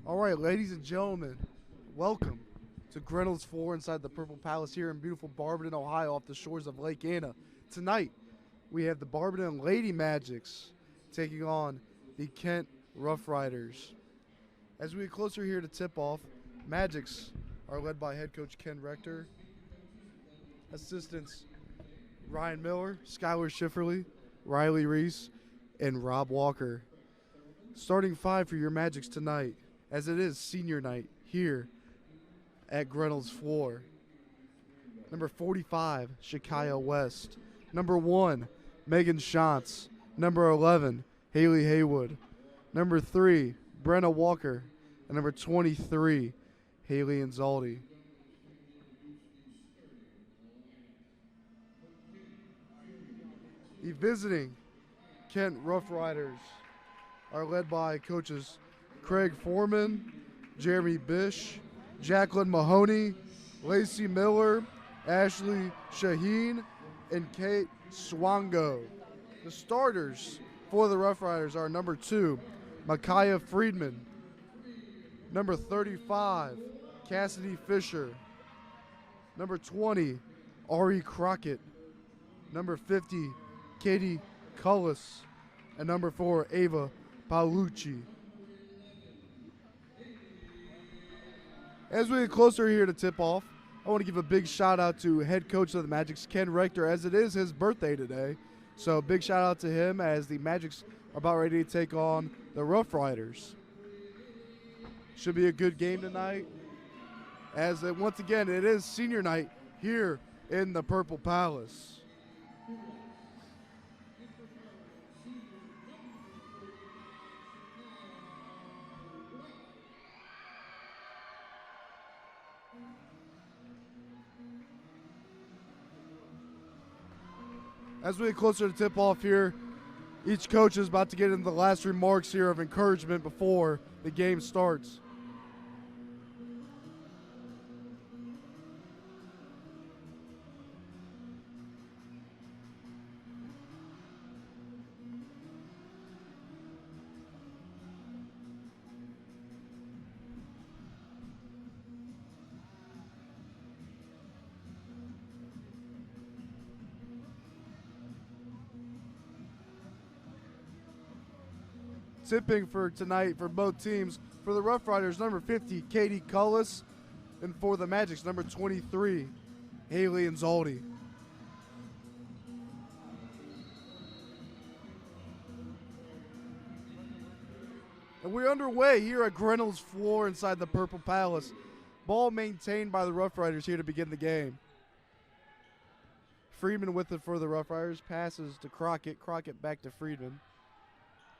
All right, ladies and gentlemen, welcome to Grinnell's Floor inside the Purple Palace here in beautiful Barberton, Ohio, off the shores of Lake Anna. Tonight, we have the Barberton Lady Magics taking on the Kent Rough Riders. As we get closer here to tip-off, Magics are led by head coach Ken Rector, assistants Ryan Miller, Skylar Schifferly, Riley Reese, and Rob Walker. Starting five for your Magics tonight, as it is senior night here at Grinnell's Floor. Number 45, Shakaya West. Number 1, Megan Shantz. Number 11, Haley Haywood. Number 3, Brenna Walker. And number 23, Haley Anzaldi. The visiting Kent Rough Riders are led by coaches Craig Foreman, Jeremy Bish, Jacqueline Mahoney, Lacey Miller, Ashley Shaheen, and Kate Swango. The starters for the Rough Riders are number 2, Micaiah Friedman, number 35, Cassidy Fisher, number 20, Ari Crockett, number 50, Katie Cullis, and number 4, Ava Paolucci. As we get closer here to tip-off, I want to give a big shout-out to head coach of the Magics, Ken Rector, as it is his birthday today. So big shout-out to him as the Magics are about ready to take on the Rough Riders. Should be a good game tonight, as once again, it is senior night here in the Purple Palace. As we get closer to tip-off here, each coach is about to get into the last remarks here of encouragement before the game starts. Tipping for tonight for both teams. For the Rough Riders, number 50, Katie Cullis. And for the Magics, number 23, Haley Anzaldi. And we're underway here at Grinnell's Floor inside the Purple Palace. Ball maintained by the Rough Riders here to begin the game. Friedman with it for the Rough Riders. Passes to Crockett. Crockett back to Friedman.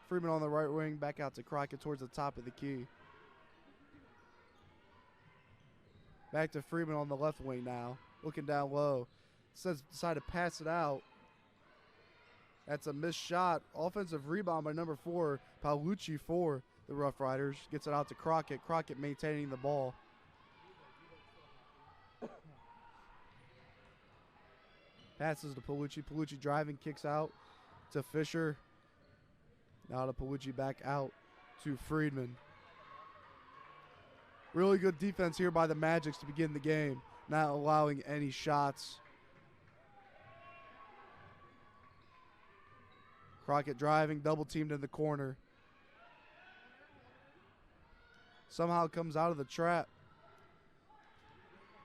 Friedman on the right wing, back out to Crockett towards the top of the key. Back to Friedman on the left wing now, looking down low. Decided to pass it out. That's a missed shot. Offensive rebound by number 4, Paolucci for the Rough Riders. Gets it out to Crockett. Crockett maintaining the ball. Passes to Paolucci. Paolucci driving, kicks out to Fisher. Now to Paolucci, back out to Friedman. Really good defense here by the Magics to begin the game, not allowing any shots. Crockett driving, double teamed in the corner. Somehow comes out of the trap.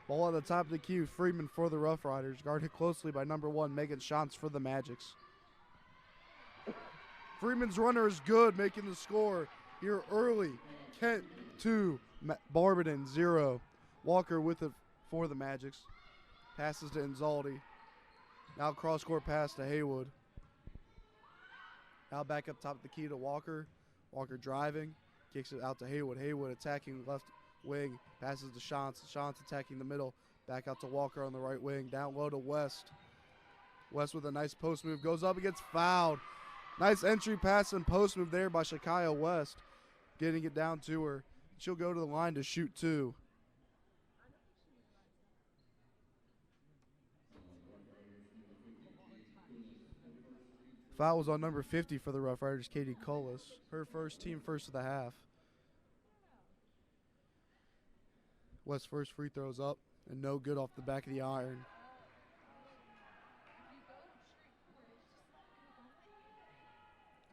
Ball at the top of the key, Friedman for the Rough Riders. Guarded closely by number 1, Megan Shantz for the Magics. Freeman's runner is good, making the score here early. Kent 2, Barberton 0. Walker with it for the Magics. Passes to Anzaldi. Now cross-court pass to Haywood. Now back up top of the key to Walker. Walker driving. Kicks it out to Haywood. Haywood attacking left wing. Passes to Shantz. Shantz attacking the middle. Back out to Walker on the right wing. Down low to West. West with a nice post move. Goes up and gets fouled. Nice entry pass and post move there by Shakaya West. Getting it down to her. She'll go to the line to shoot 2. Foul was on number 50 for the Rough Riders, Katie Cullis. Her first, team first of the half. West's first free throw's up and no good off the back of the iron.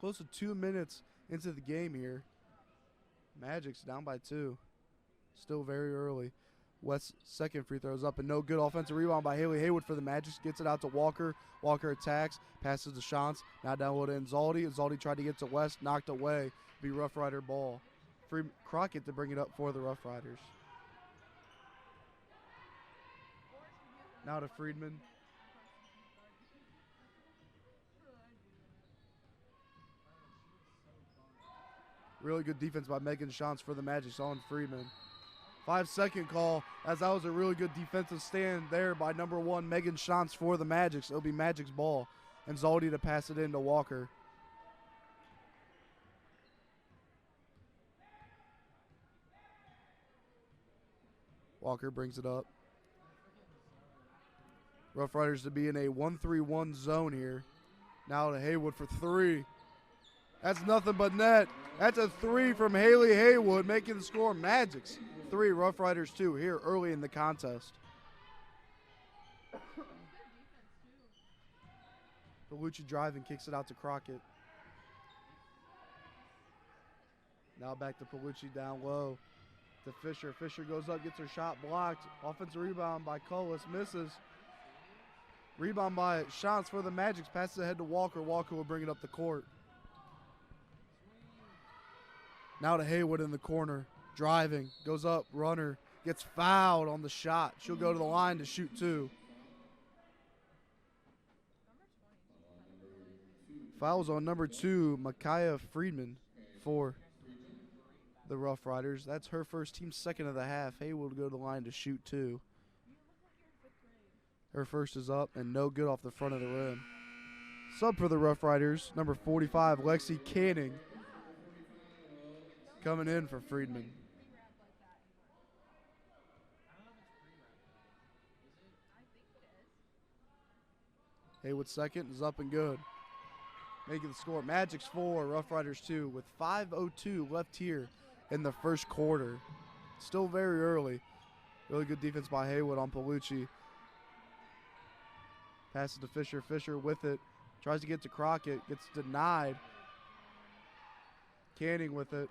Close to 2 minutes into the game here. Magic's down by 2. Still very early. West's second free throw is up and no good. Offensive rebound by Haley Haywood for the Magic. Gets it out to Walker. Walker attacks. Passes to Shantz. Now down low to Inzaldi. Inzaldi tried to get to West. Knocked away. Be Rough Rider ball. Crockett to bring it up for the Rough Riders. Now to Friedman. Really good defense by Megan Shantz for the Magic on Friedman. 5-second call, as that was a really good defensive stand there by number 1, Megan Shantz for the Magic. It'll be Magic's ball. And Zaldi to pass it in to Walker. Walker brings it up. Rough Riders to be in a 1-3-1 zone here. Now to Haywood for 3. That's nothing but net. That's a 3 from Haley Haywood, making the score Magic's 3, Rough Riders 2 here early in the contest. Bellucci driving, kicks it out to Crockett. Now back to Bellucci down low to Fisher. Fisher goes up, gets her shot blocked. Offensive rebound by Cullis, misses. Rebound by Shantz for the Magic, passes ahead to Walker. Walker will bring it up the court. Now to Haywood in the corner, driving, goes up, runner, gets fouled on the shot. She'll go to the line to shoot 2. Fouls on number 2, Micaiah Friedman for the Rough Riders. That's her first, team second of the half. Haywood will go to the line to shoot 2. Her first is up and no good off the front of the rim. Sub for the Rough Riders, number 45, Lexi Canning, coming in for Friedman. Haywood's second is up and good. Making the score. Magic's 4, Rough Riders 2 with 5:02 left here in the first quarter. Still very early. Really good defense by Haywood on Bellucci. Passes to Fisher. Fisher with it. Tries to get to Crockett. Gets denied. Canning with it.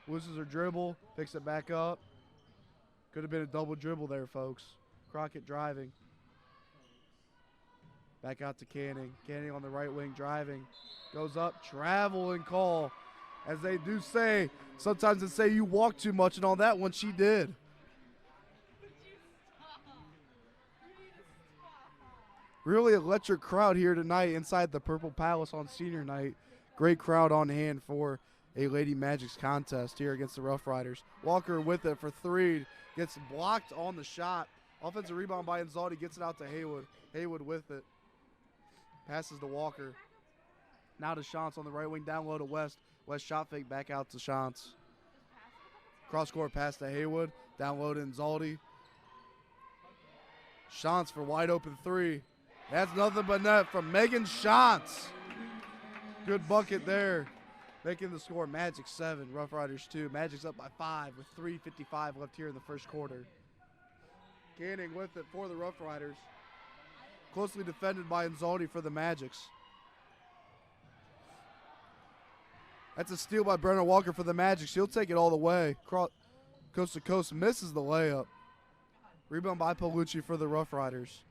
Loses her dribble. Picks it back up. Could have been a double dribble there, folks. Crockett driving. Back out to Canning. Canning on the right wing driving. Goes up. Travel and call. As they do say, sometimes they say you walk too much, and on that one she did. Really electric crowd here tonight inside the Purple Palace on senior night. Great crowd on hand for a Lady Magic's contest here against the Rough Riders. Walker with it for 3. Gets blocked on the shot. Offensive rebound by Inzaldi. Gets it out to Haywood. Haywood with it. Passes to Walker. Now to Shantz on the right wing. Down low to West. West shot fake back out to Shantz. Cross court pass to Haywood. Down low to Inzaldi. Shantz for wide open 3. That's nothing but net from Megan Shantz. Good bucket there. Making the score Magic 7, Rough Riders 2. Magic's up by 5 with 3:55 left here in the first quarter. Canning with it for the Rough Riders. Closely defended by Inzaldi for the Magics. That's a steal by Brenna Walker for the Magic. She'll take it all the way. Coast to coast, misses the layup. Rebound by Bellucci for the Rough Riders.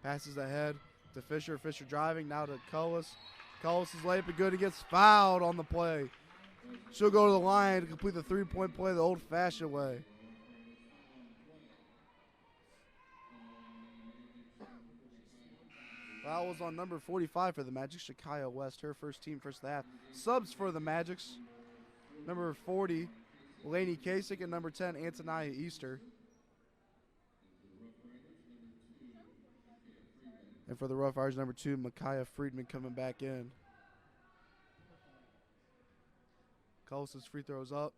Passes ahead to Fisher. Fisher driving now to Cullis. Cullis is layup and good. He gets fouled on the play. She'll go to the line to complete the 3-point play the old-fashioned way. Foul was on number 45 for the Magic, Shakaya West, her first team, first half. Subs for the Magics, number 40, Lainey Kasich, and number 10, Antonia Easter. And for the Rough Riders, number 2, Micaiah Friedman coming back in. Cullis' free throws up.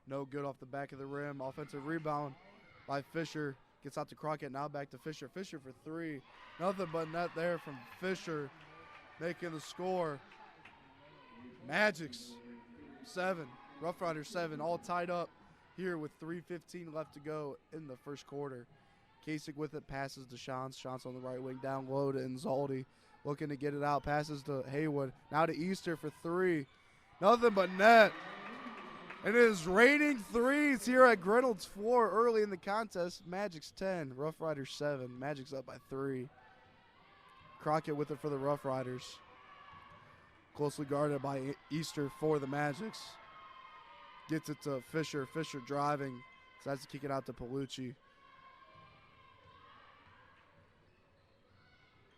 No good off the back of the rim. Offensive rebound by Fisher. Gets out to Crockett, now back to Fisher. Fisher for 3. Nothing but net there from Fisher, making the score. Magic's 7, Rough Riders 7, all tied up here with 3:15 left to go in the first quarter. Kasich with it, passes to Shantz. Shantz on the right wing, down low to Inzaldi. Looking to get it out, passes to Haywood. Now to Easter for three. Nothing but net. And it is raining threes here at Grinnell's floor early in the contest. Magic's 10, Rough Riders 7. Magic's up by 3. Crockett with it for the Rough Riders. Closely guarded by Easter for the Magics. Gets it to Fisher. Fisher driving. Decides to kick it out to Palucci.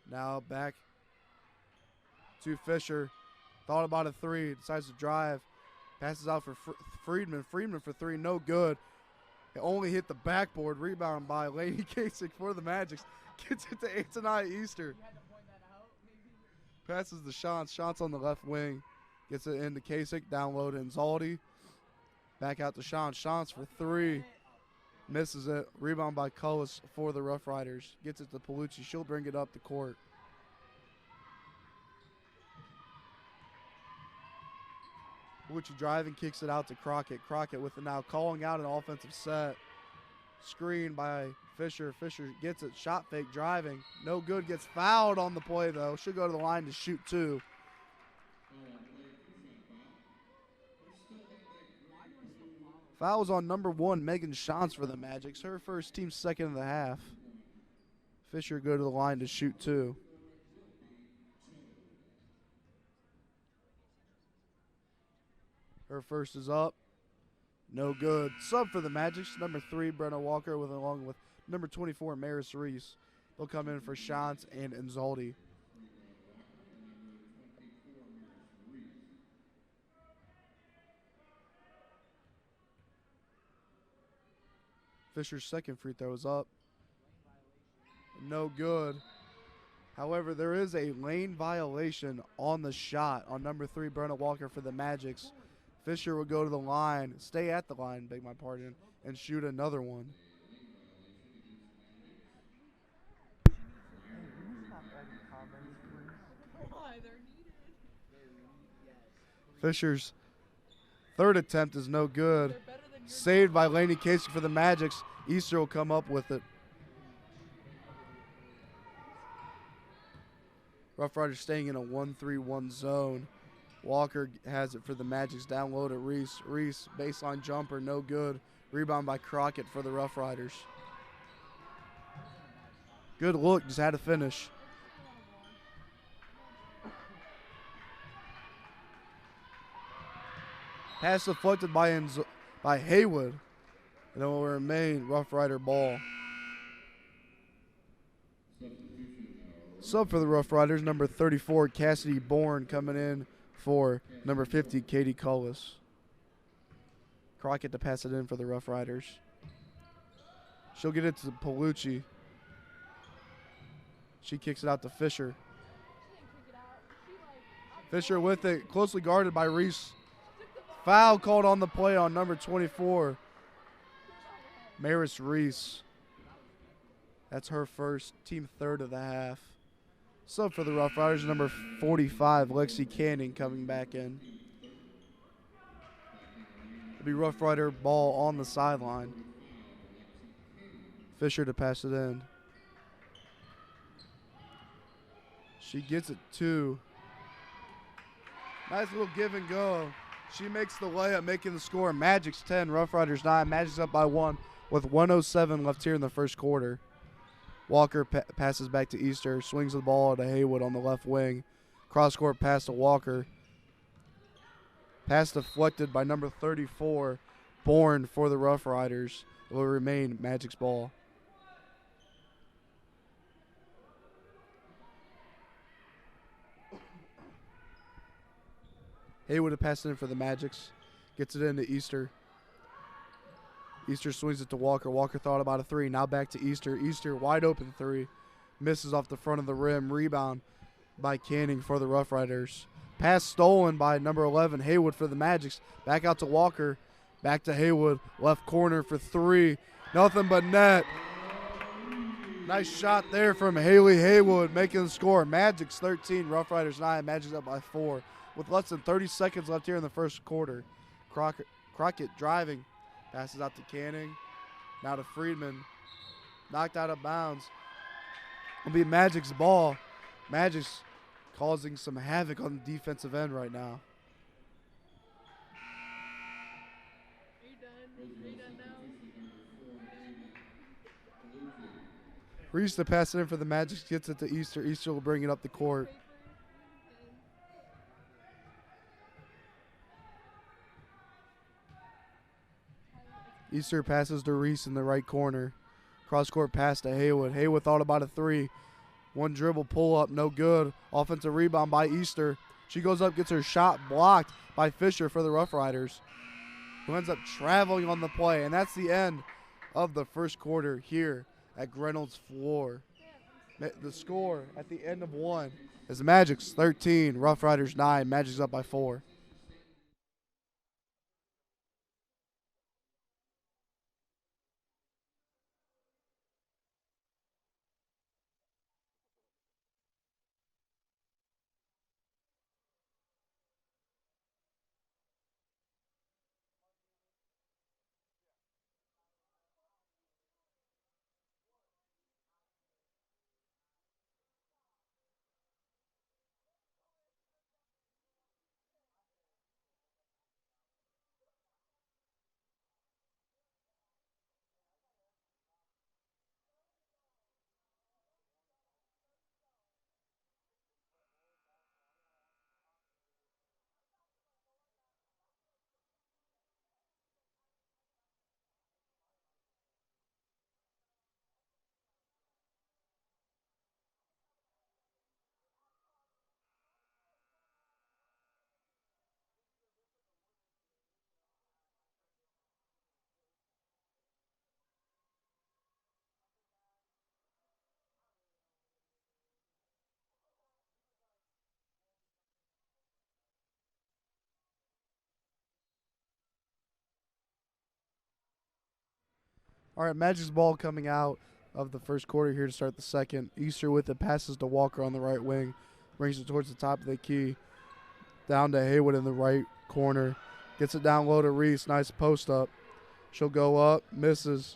Now back to Fisher. Thought about a three. Decides to drive. Passes out for Friedman. Friedman for three. No good. It only hit the backboard. Rebound by Laney Kasich for the Magics. Gets it to Antonai Easter. Passes to Shantz. Shantz on the left wing. Gets it into Kasich. Down low to Inzaldi. Back out to Shantz. Shantz for three. Misses it. Rebound by Cullis for the Rough Riders. Gets it to Palucci. She'll bring it up the court. Palucci driving, kicks it out to Crockett. Crockett with it now, calling out an offensive set. Screen by Fisher. Fisher gets it. Shot fake driving. No good. Gets fouled on the play, though. Should go to the line to shoot two. Fouls on number 1, Megan Shantz for the Magics. Her first, team second in the half. Fisher go to the line to shoot two. Her first is up. No good. Sub for the Magics. Number 3, Brenna Walker, along with number 24, Maris Reese. They'll come in for Shantz and Inzaldi. Fisher's second free throw is up. No good. However, there is a lane violation on the shot on number 3, Brenna Walker for the Magics. Fisher will go to the line, stay at the line, beg my pardon, and shoot another one. Fisher's third attempt is no good. Saved by Laney Kasich for the Magics. Easter will come up with it. Rough Riders staying in a 1-3-1 zone. Walker has it for the Magics, down low to Reese. Reese, baseline jumper, no good. Rebound by Crockett for the Rough Riders. Good look, just had to finish. Pass deflected by Haywood. And it will remain Rough Rider ball. Sub for the Rough Riders, number 34, Cassidy Bourne, coming in for number 50, Katie Cullis. Crockett to pass it in for the Rough Riders. She'll get it to Palucci. She kicks it out to Fisher. Fisher with it, closely guarded by Reese. Foul called on the play on number 24, Maris Reese. That's her first, team third of the half. Sub for the Rough Riders, number 45, Lexi Canning, coming back in. It'll be Rough Rider ball on the sideline. Fisher to pass it in. She gets it to. Nice little give and go. She makes the layup, making the score. Magic's 10, Rough Riders 9. Magic's up by 1 with 1:07 left here in the first quarter. Walker passes back to Easter, swings the ball to Haywood on the left wing. Cross-court pass to Walker. Pass deflected by number 34, Bourne for the Rough Riders. It will remain Magic's ball. Haywood to pass it in for the Magics. Gets it into Easter. Easter swings it to Walker. Walker thought about a three. Now back to Easter. Easter wide open three. Misses off the front of the rim. Rebound by Canning for the Rough Riders. Pass stolen by number 11, Haywood for the Magics. Back out to Walker. Back to Haywood. Left corner for three. Nothing but net. Nice shot there from Haley Haywood, making the score. Magic's 13, Rough Riders 9. Magic's up by 4. With less than 30 seconds left here in the first quarter. Crockett driving. Passes out to Canning. Now to Friedman. Knocked out of bounds. It'll be Magic's ball. Magic's causing some havoc on the defensive end right now. Are you done now? Reese to pass it in for the Magic. Gets it to Easter. Easter will bring it up the court. Easter passes to Reese in the right corner. Cross-court pass to Haywood. Haywood thought about a three. One dribble, pull up, no good. Offensive rebound by Easter. She goes up, gets her shot blocked by Fisher for the Rough Riders, who ends up traveling on the play. And that's the end of the first quarter here at Reynolds floor. The score at the end of one is Magic's 13, Rough Riders 9. Magic's up by 4. All right, Magic's ball coming out of the first quarter here to start the second. Easter with it, passes to Walker on the right wing. Brings it towards the top of the key. Down to Haywood in the right corner. Gets it down low to Reese. Nice post up. She'll go up, misses.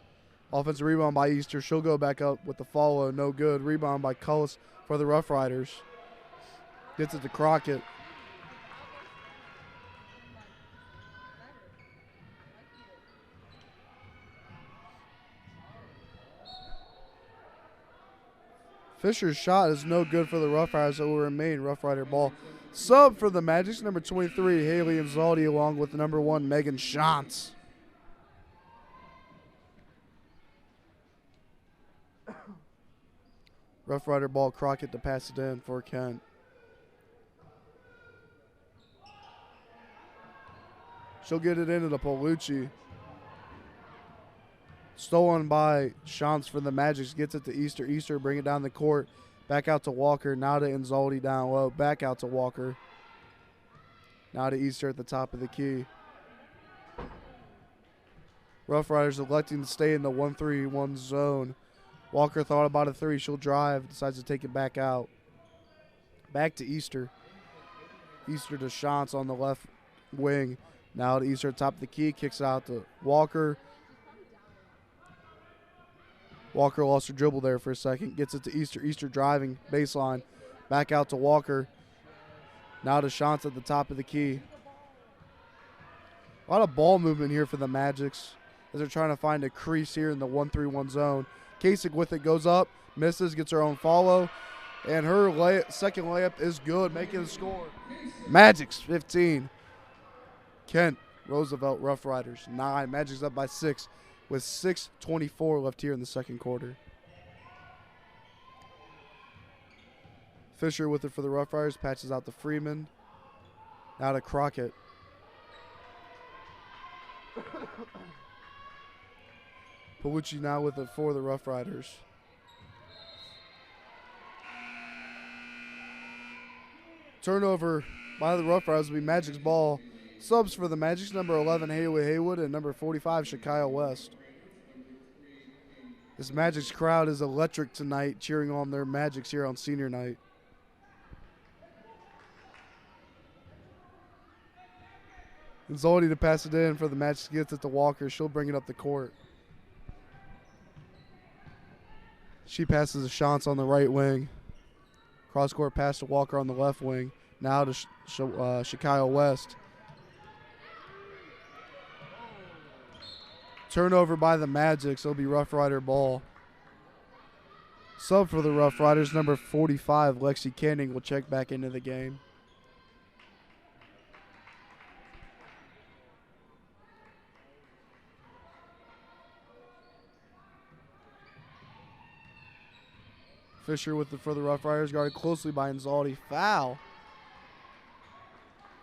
Offensive rebound by Easter. She'll go back up with the follow. No good. Rebound by Cullis for the Rough Riders. Gets it to Crockett. Fisher's shot is no good for the Rough Riders, so will remain Rough Rider ball. Sub for the Magic, number 23, Haley Inzaldi, along with number 1, Megan Shantz. Rough Rider ball, Crockett to pass it in for Kent. She'll get it into the Paolucci. Stolen by Shantz for the Magic. Gets it to Easter. Easter bring it down the court. Back out to Walker. Now to Inzaldi down low. Back out to Walker. Now to Easter at the top of the key. Rough Riders electing to stay in the 1-3-1 zone. Walker thought about a three. She'll drive. Decides to take it back out. Back to Easter. Easter to Shantz on the left wing. Now to Easter at the top of the key. Kicks it out to Walker. Walker lost her dribble there for a second. Gets it to Easter. Easter driving baseline. Back out to Walker. Now to Shantz at the top of the key. A lot of ball movement here for the Magics as they're trying to find a crease here in the 1-3-1 zone. Kasich with it, goes up, misses, gets her own follow, and her second layup is good, making the score. Magic's 15. Kent, Roosevelt, Rough Riders 9. Magic's up by 6 with 6:24 left here in the second quarter. Fisher with it for the Rough Riders, patches out to Freeman. Now to Crockett. Paolucci now with it for the Rough Riders. Turnover by the Rough Riders will be Magic's ball. Subs for the Magic, number 11, Haley Haywood, and number 45, Shakaya West. This Magic's crowd is electric tonight, cheering on their Magics here on senior night. Zoldi to pass it in for the Magic. Gets it to Walker. She'll bring it up the court. She passes to Shantz on the right wing. Cross-court pass to Walker on the left wing. Now to Shakyle West. Turnover by the Magic, so it'll be Rough Rider ball. Sub for the Rough Riders, number 45, Lexi Canning, will check back into the game. Fisher with it for the Rough Riders, guarded closely by Inzaldi. Foul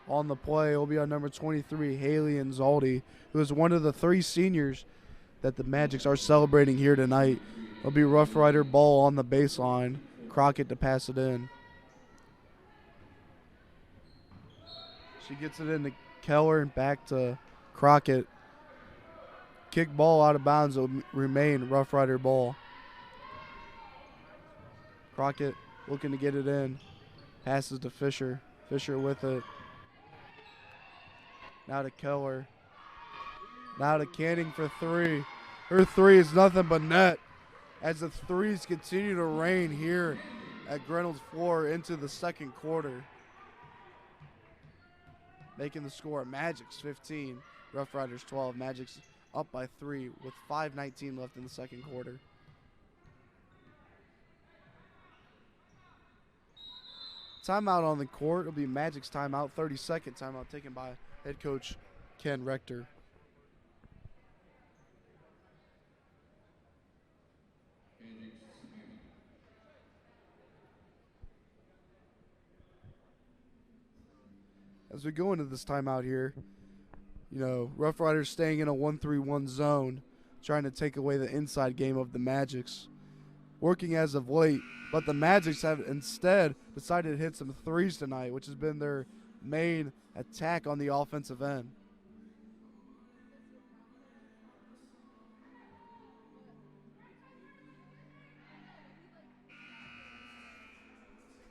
on the play will be on number 23, Haley Inzaldi, who is one of the 3 seniors that the Magics are celebrating here tonight. It'll be Rough Rider ball on the baseline. Crockett to pass it in. She gets it into Keller and back to Crockett. Kick ball out of bounds will remain Rough Rider ball. Crockett looking to get it in. Passes to Fisher. Fisher with it. Now to Keller. Now to Canning for 3. Her 3 is nothing but net as the threes continue to rain here at Grenell's floor into the second quarter. Making the score Magic's 15, Rough Riders 12. Magic's up by 3 with 5:19 left in the second quarter. Timeout on the court. It'll be Magic's timeout. 30-second timeout taken by head coach Ken Rector. As we go into this timeout here, you know, Rough Riders staying in a 1-3-1 zone, trying to take away the inside game of the Magics. Working as of late, but the Magics have instead decided to hit some threes tonight, which has been their main attack on the offensive end.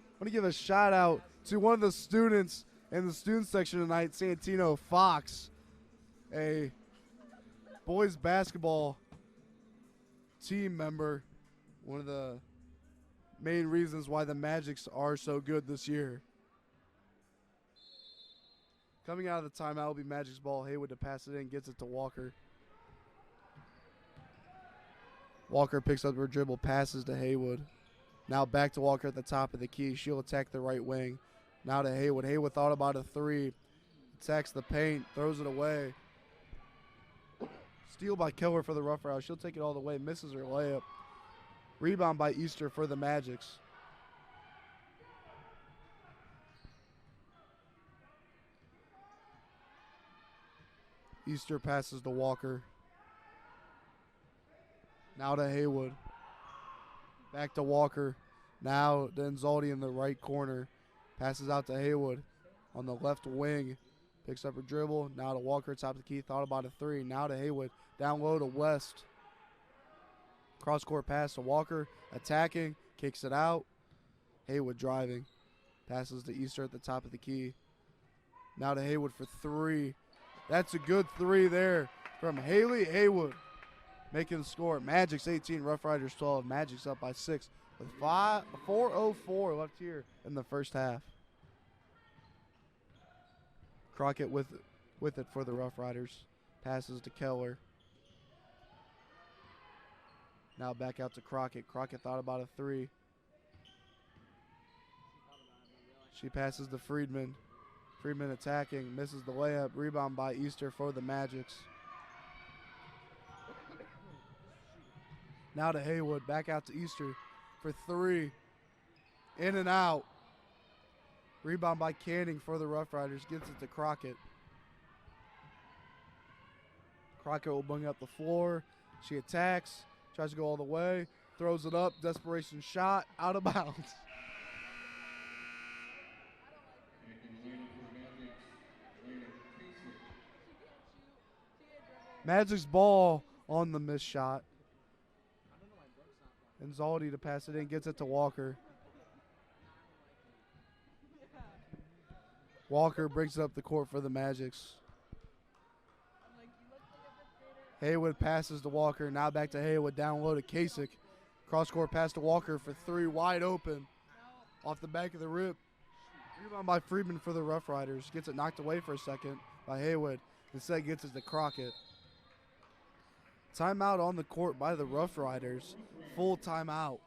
I want to give a shout out to one of the students in the student section tonight, Santino Fox, a boys basketball team member, one of the main reasons why the Magics are so good this year. Coming out of the timeout will be Magic's ball. Haywood to pass it in, gets it to Walker. Walker picks up her dribble, passes to Haywood. Now back to Walker at the top of the key. She'll attack the right wing. Now to Haywood. Haywood thought about a 3. Attacks the paint, throws it away. Steal by Keller for the Rough Riders. She'll take it all the way, misses her layup. Rebound by Easter for the Magics. Easter passes to Walker. Now to Haywood. Back to Walker. Now to Inzaldi in the right corner. Passes out to Haywood on the left wing. Picks up her dribble. Now to Walker, top of the key. Thought about a 3. Now to Haywood. Down low to West. Cross-court pass to Walker. Attacking. Kicks it out. Haywood driving. Passes to Easter at the top of the key. Now to Haywood for 3. That's a good 3 there from Haley Haywood. Making the score. Magic's 18, Rough Riders 12. Magic's up by 6 with 4:04 left here in the first half. Crockett with it for the Rough Riders. Passes to Keller. Now back out to Crockett. Crockett thought about a 3. She passes to Friedman. Friedman attacking. Misses the layup. Rebound by Easter for the Magics. Now to Haywood. Back out to Easter for 3. In and out. Rebound by Canning for the Rough Riders. Gets it to Crockett. Crockett will bring up the floor. She attacks. Tries to go all the way. Throws it up. Desperation shot. Out of bounds. Magic's ball on the missed shot. Inzaldi to pass it in. Gets it to Walker. Walker brings it up the court for the Magics. Haywood passes to Walker. Now back to Haywood. Down low to Kasich. Cross-court pass to Walker for three. Wide open. Off the back of the rib. Rebound by Friedman for the Rough Riders. Gets it knocked away for a second by Haywood. Instead gets it to Crockett. Timeout on the court by the Rough Riders. Full timeout.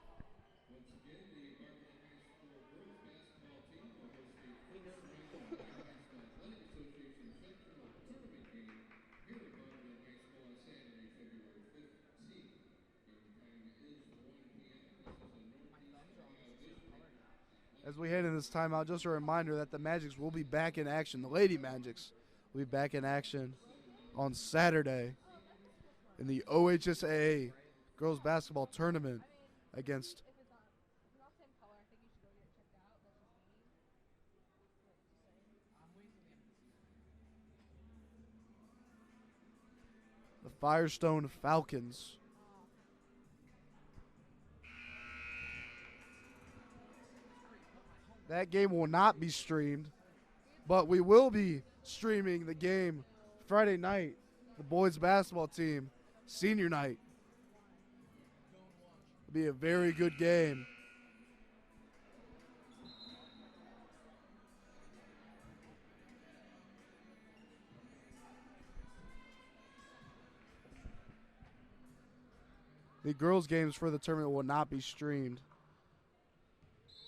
As we head into this timeout, just a reminder that the Magics will be back in action. The Lady Magics will be back in action on Saturday in the OHSAA Girls Basketball Tournament against the Firestone Falcons. That game will not be streamed, but we will be streaming the game Friday night. The boys basketball team, senior night. It'll be a very good game. The girls' games for the tournament will not be streamed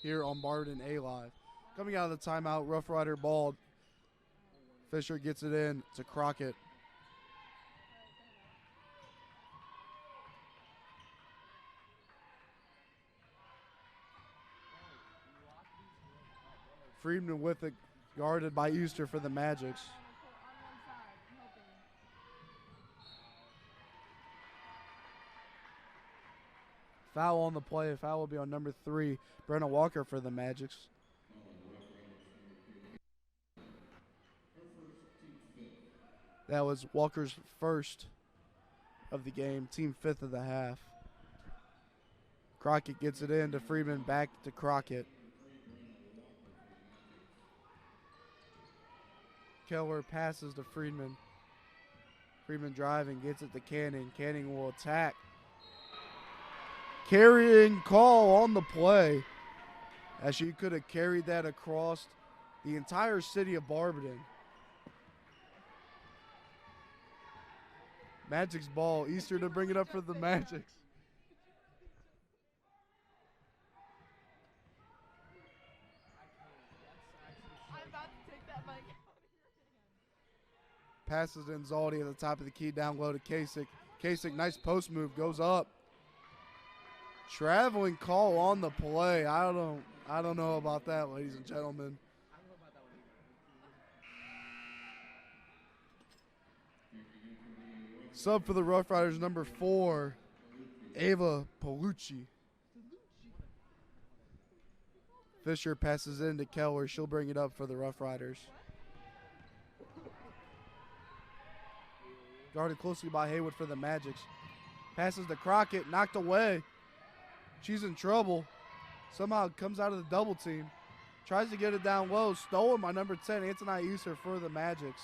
here on Barberton A Live. Coming out of the timeout, Rough Rider ball. Fisher gets it in to Crockett. Friedman with it, guarded by Easter for the Magics. Foul on the play. Foul will be on number 3, Brenna Walker for the Magics. That was Walker's first of the game, team 5th of the half. Crockett gets it in to Friedman, back to Crockett. Keller passes to Friedman. Friedman driving, gets it to Canning. Canning will attack. Carrying call on the play, as she could have carried that across the entire city of Barberton. Magic's ball. Easter to bring it up for the Magics. I'm about to take that mic. Passes in Zaldi at the top of the key, down low to Kasich. Kasich, nice post move, goes up. Traveling call on the play. I don't know about that, ladies and gentlemen. Sub for the Rough Riders, number 4, Ava Palucci. Fisher passes in to Keller. She'll bring it up for the Rough Riders. Guarded closely by Haywood for the Magics. Passes to Crockett, knocked away. She's in trouble. Somehow comes out of the double team. Tries to get it down low. Stolen by number 10, Anthony Easter for the Magics.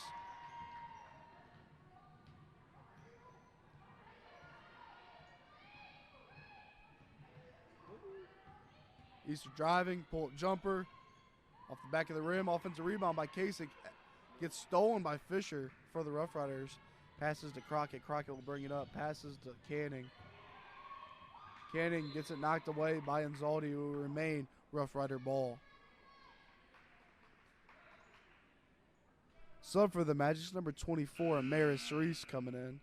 Easter driving, pull-up jumper. Off the back of the rim, offensive rebound by Kasich. Gets stolen by Fisher for the Rough Riders. Passes to Crockett. Crockett will bring it up. Passes to Canning. Canning gets it knocked away by Inzaldi, who will remain Rough Rider ball. Sub for the Magic, number 24, Amaris Reese coming in.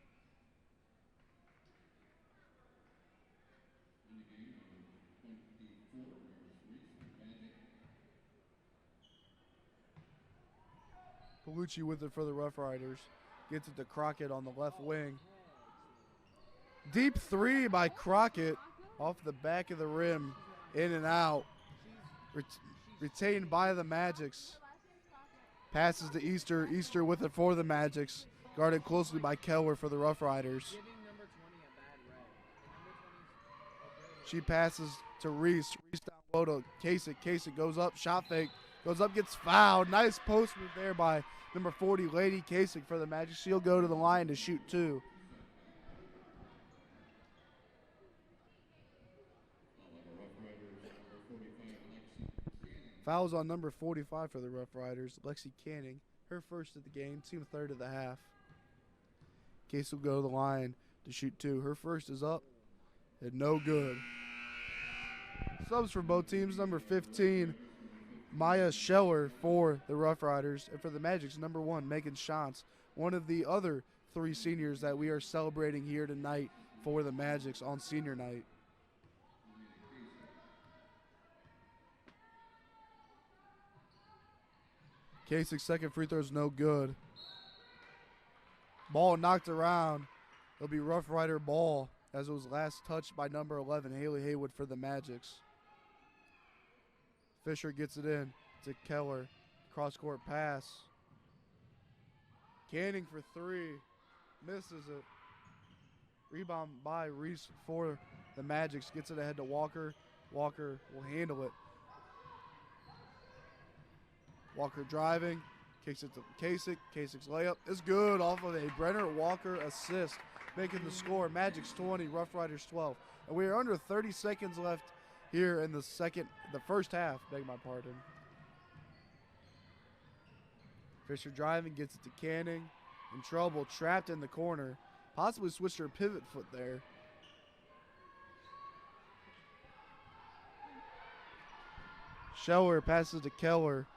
Palucci with it for the Rough Riders. Gets it to Crockett on the left wing. Deep 3 by Crockett off the back of the rim. In and out. Retained by the Magics. Passes to Easter. Easter with it for the Magics. Guarded closely by Keller for the Rough Riders. She passes to Reese. Reese down low to Kasich. Kasich goes up. Shot fake. Goes up, gets fouled. Nice post move there by number 40, Lady Kasich for the Magic. She'll go to the line to shoot 2. Fouls on number 45 for the Rough Riders, Lexi Canning. Her first of the game, team third of the half. Case will go to the line to shoot two. Her first is up and no good. Subs for both teams, number 15, Maya Scheller for the Rough Riders. And for the Magics, number 1, Megan Shantz, one of the other 3 seniors that we are celebrating here tonight for the Magics on senior night. Kasich's second free throw is no good. Ball knocked around. It'll be Rough Rider ball as it was last touched by number 11, Haley Haywood for the Magics. Fisher gets it in to Keller. Cross-court pass. Canning for 3. Misses it. Rebound by Reese for the Magics. Gets it ahead to Walker. Walker will handle it. Walker driving. Kicks it to Kasich. Kasich's layup is good off of a Brenner Walker assist, making the score Magic's 20, Rough Riders 12. And we are under 30 seconds left here in the first half, beg my pardon. Fisher driving, gets it to Canning. In trouble, trapped in the corner. Possibly switched her pivot foot there. Scheller passes to Keller.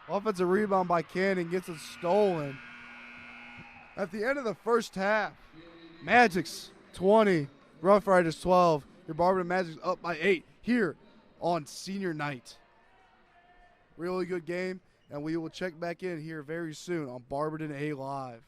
Offensive rebound by Canning, gets it stolen. At the end of the first half, Magics 20, Rough Riders 12. Your Barberton Magics up by 8 here on senior night. Really good game, and we will check back in here very soon on Barberton A Live.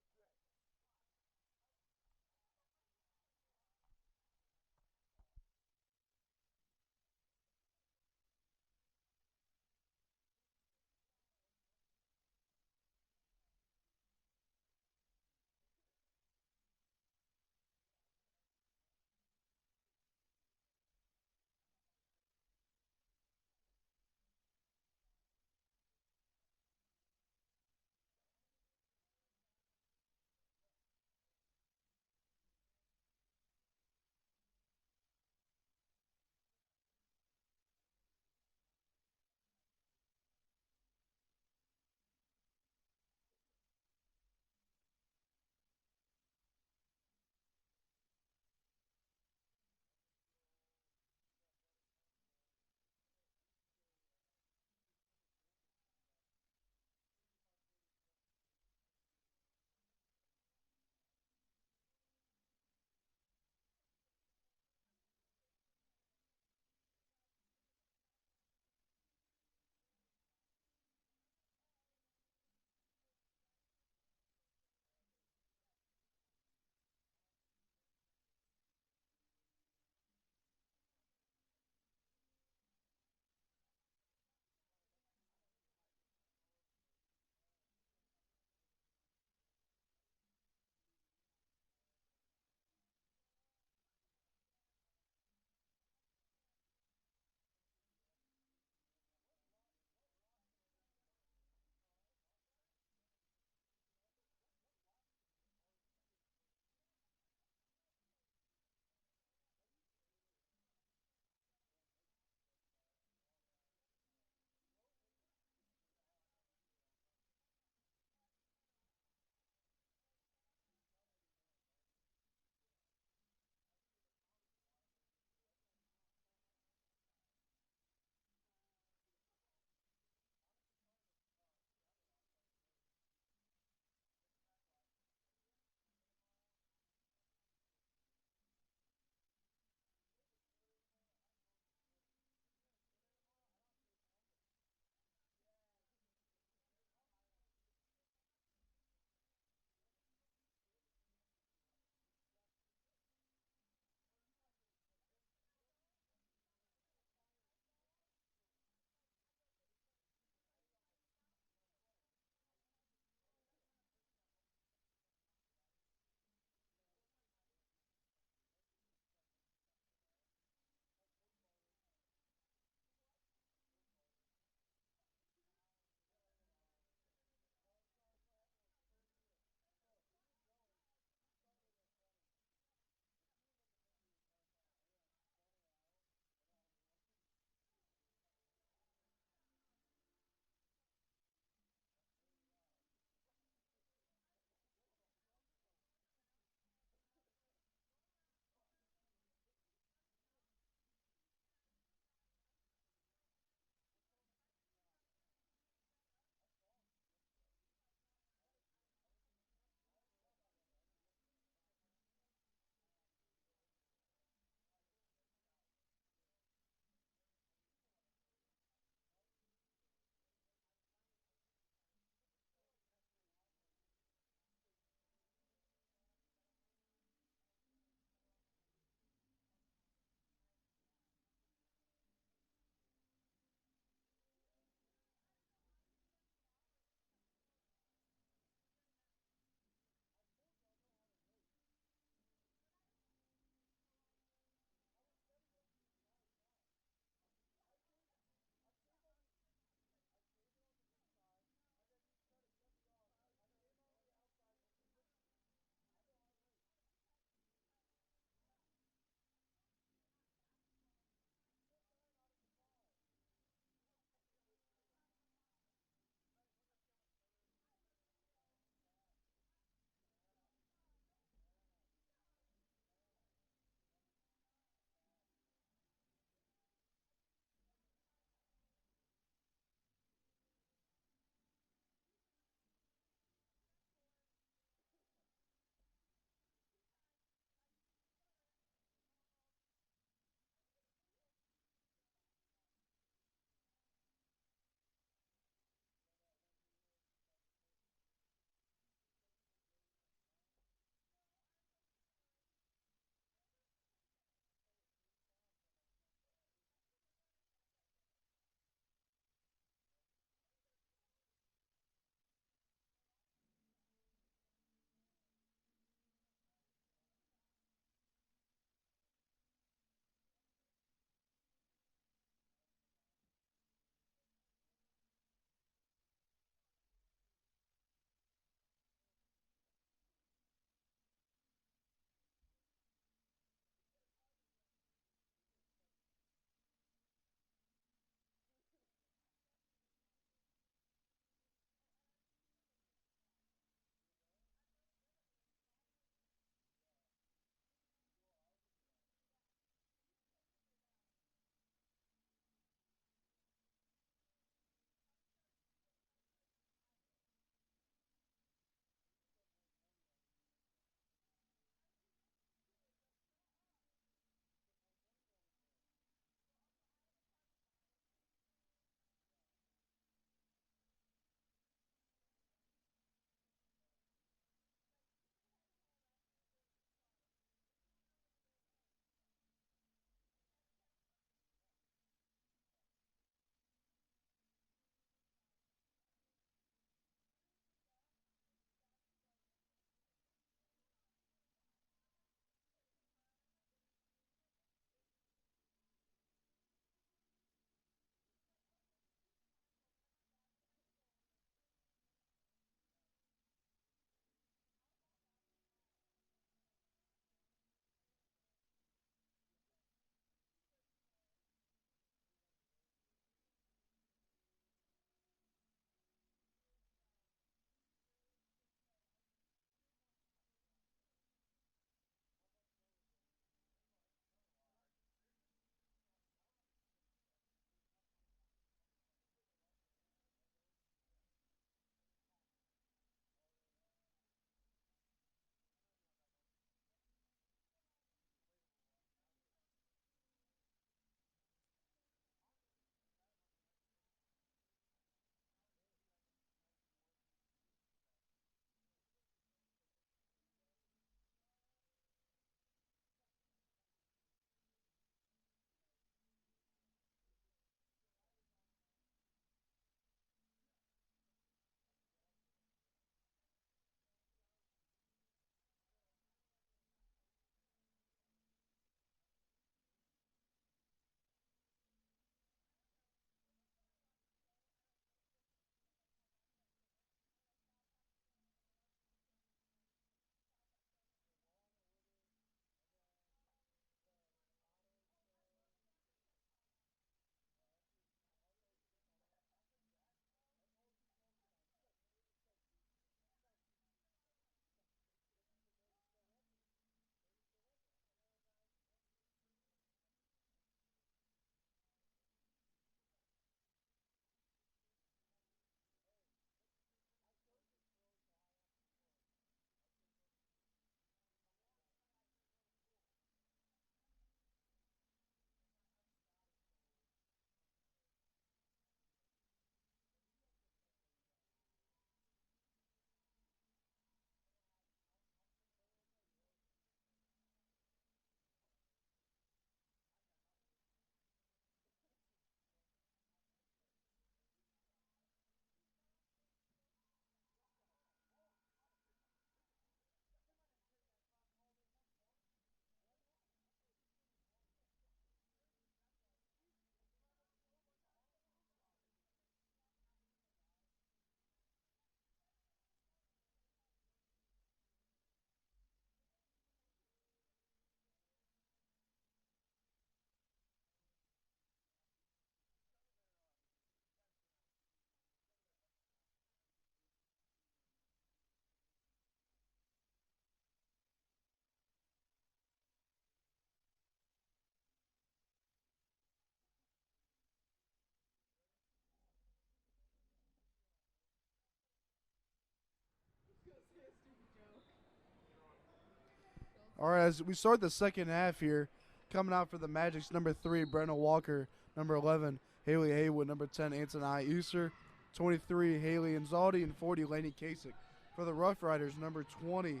All right, as we start the second half here, coming out for the Magic's number 3, Brenna Walker, number 11, Haley Haywood, number 10, Anthony Easter, 23, Haley Anzaldi, and 40, Laney Kasich. For the Rough Riders, number 20,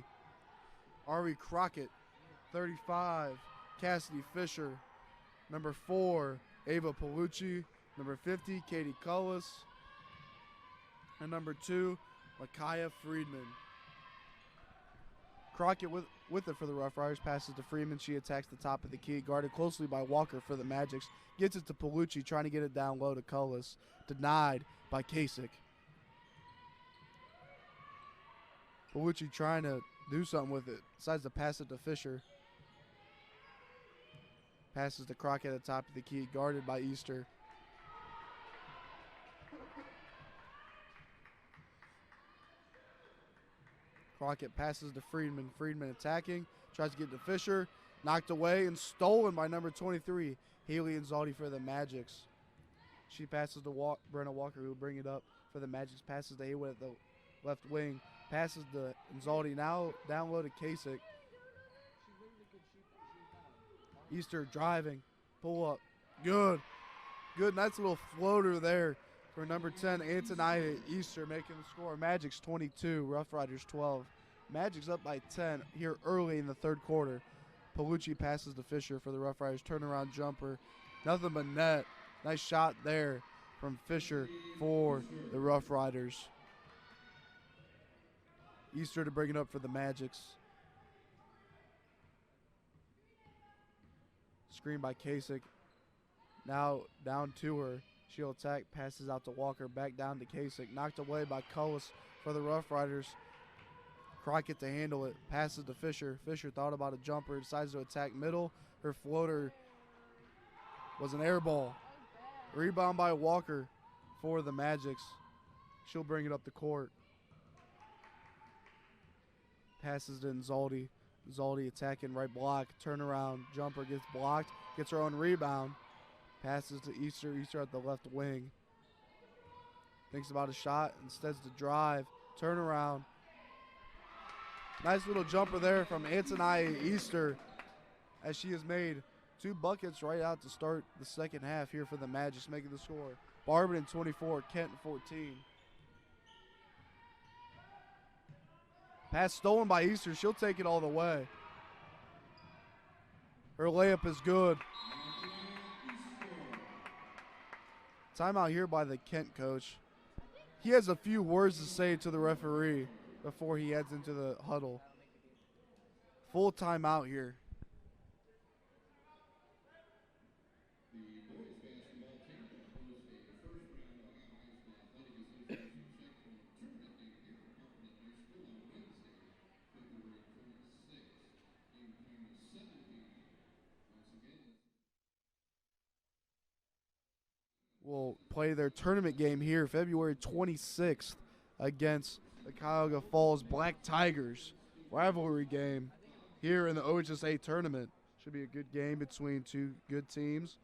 Ari Crockett, 35, Cassidy Fisher, number 4, Ava Palucci, number 50, Katie Cullis, and number 2, Micaiah Friedman. Crockett with it for the Rough Riders, passes to Freeman. She attacks the top of the key, guarded closely by Walker for the Magics. Gets it to Palucci, trying to get it down low to Cullis. Denied by Kasich. Palucci trying to do something with it. Decides to pass it to Fisher. Passes to Crockett at the top of the key, guarded by Easter. Crockett passes to Friedman. Friedman attacking. Tries to get to Fisher. Knocked away and stolen by number 23, Haley Anzaldi for the Magics. She passes to Brenna Walker, who will bring it up for the Magics. Passes to Haywood at the left wing. Passes to Anzaldi. Now down low to Kasich. Easter driving. Pull up. Good. Good. Nice little floater there for number 10, Antonia Easter, making the score. Magic's 22, Rough Riders 12. Magic's up by 10 here early in the third quarter. Palucci passes to Fisher for the Rough Riders. Turnaround jumper. Nothing but net. Nice shot there from Fisher for the Rough Riders. Easter to bring it up for the Magics. Screen by Kasich. Now down to her. She'll attack, passes out to Walker, back down to Kasich. Knocked away by Cullis for the Rough Riders. Crockett to handle it, passes to Fisher. Fisher thought about a jumper, decides to attack middle. Her floater was an air ball. Rebound by Walker for the Magics. She'll bring it up the court. Passes to Anzaldi. Anzaldi attacking right block. Turnaround jumper gets blocked. Gets her own rebound. Passes to Easter. Easter at the left wing. Thinks about a shot. Instead to drive. Turnaround. Nice little jumper there from Antonia Easter, as she has made 2 buckets right out to start the second half here for the Magic, making the score. Barberton 24, Kenton 14. Pass stolen by Easter. She'll take it all the way. Her layup is good. Timeout here by the Kent coach. He has a few words to say to the referee before he heads into the huddle. Full timeout here. Will play their tournament game here February 26th against the Cuyahoga Falls Black Tigers. Rivalry game here in the OHSA tournament. Should be a good game between 2 good teams.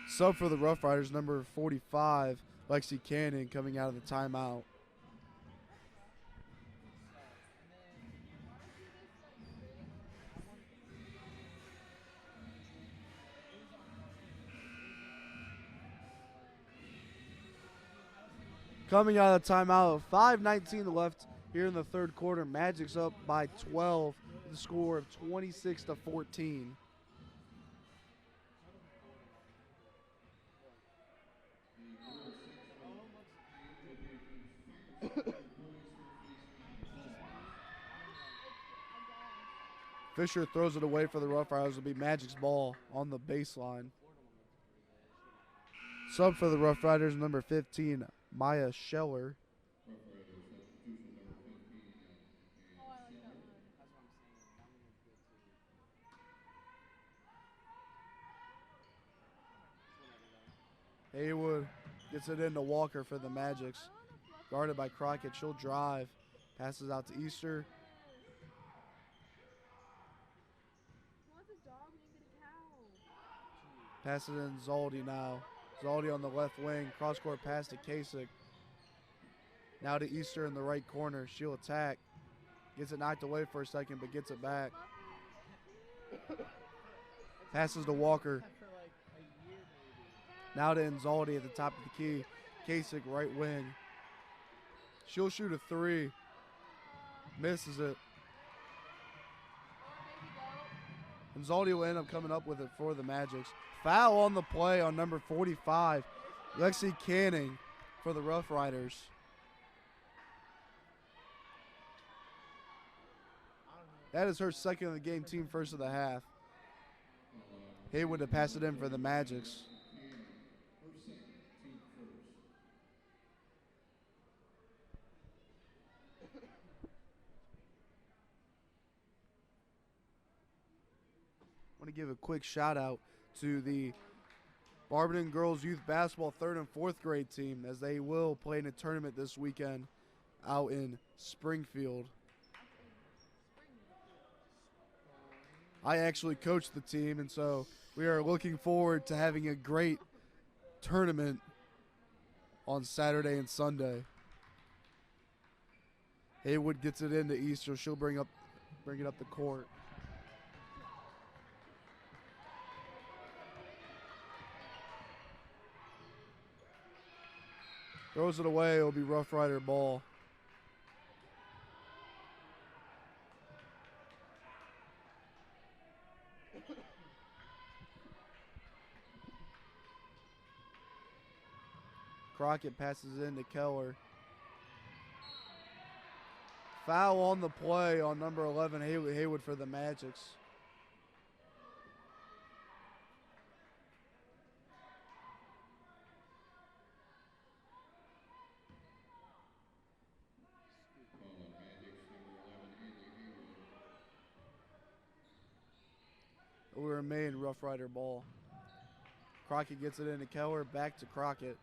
Sub for the Rough Riders, number 45, Lexi Cannon, coming out of the timeout. Coming out of the timeout, 5:19 left here in the third quarter. Magic's up by 12 with the score of 26-14. Fisher throws it away for the Rough Riders. It'll be Magic's ball on the baseline. Sub for the Rough Riders, number 15, Maya Scheller. Haywood gets it into Walker for the Magics. Guarded by Crockett. She'll drive. Passes out to Easter. Pass it in Zaldi now. Zaldi on the left wing. Cross-court pass to Kasich. Now to Easter in the right corner. She'll attack. Gets it knocked away for a second, but gets it back. Passes to Walker. Now to Inzaldi at the top of the key. Kasich, right wing. She'll shoot a three. Misses it. Inzaldi will end up coming up with it for the Magics. Foul on the play on number 45. Lexi Canning for the Rough Riders. That is her second of the game, team first of the half. Haywood to pass it in for the Magics. I want to give a quick shout out to the Barberton Girls Youth Basketball 3rd and 4th grade team, as they will play in a tournament this weekend out in Springfield. I actually coached the team, and so we are looking forward to having a great tournament on Saturday and Sunday. Haywood gets it into Easter. She'll bring it up the court. Throws it away. It'll be Rough Rider ball. Crockett passes in to Keller. Foul on the play on number 11, Haywood for the Magics. We remain Rough Rider ball. Crockett gets it into Keller, back to Crockett.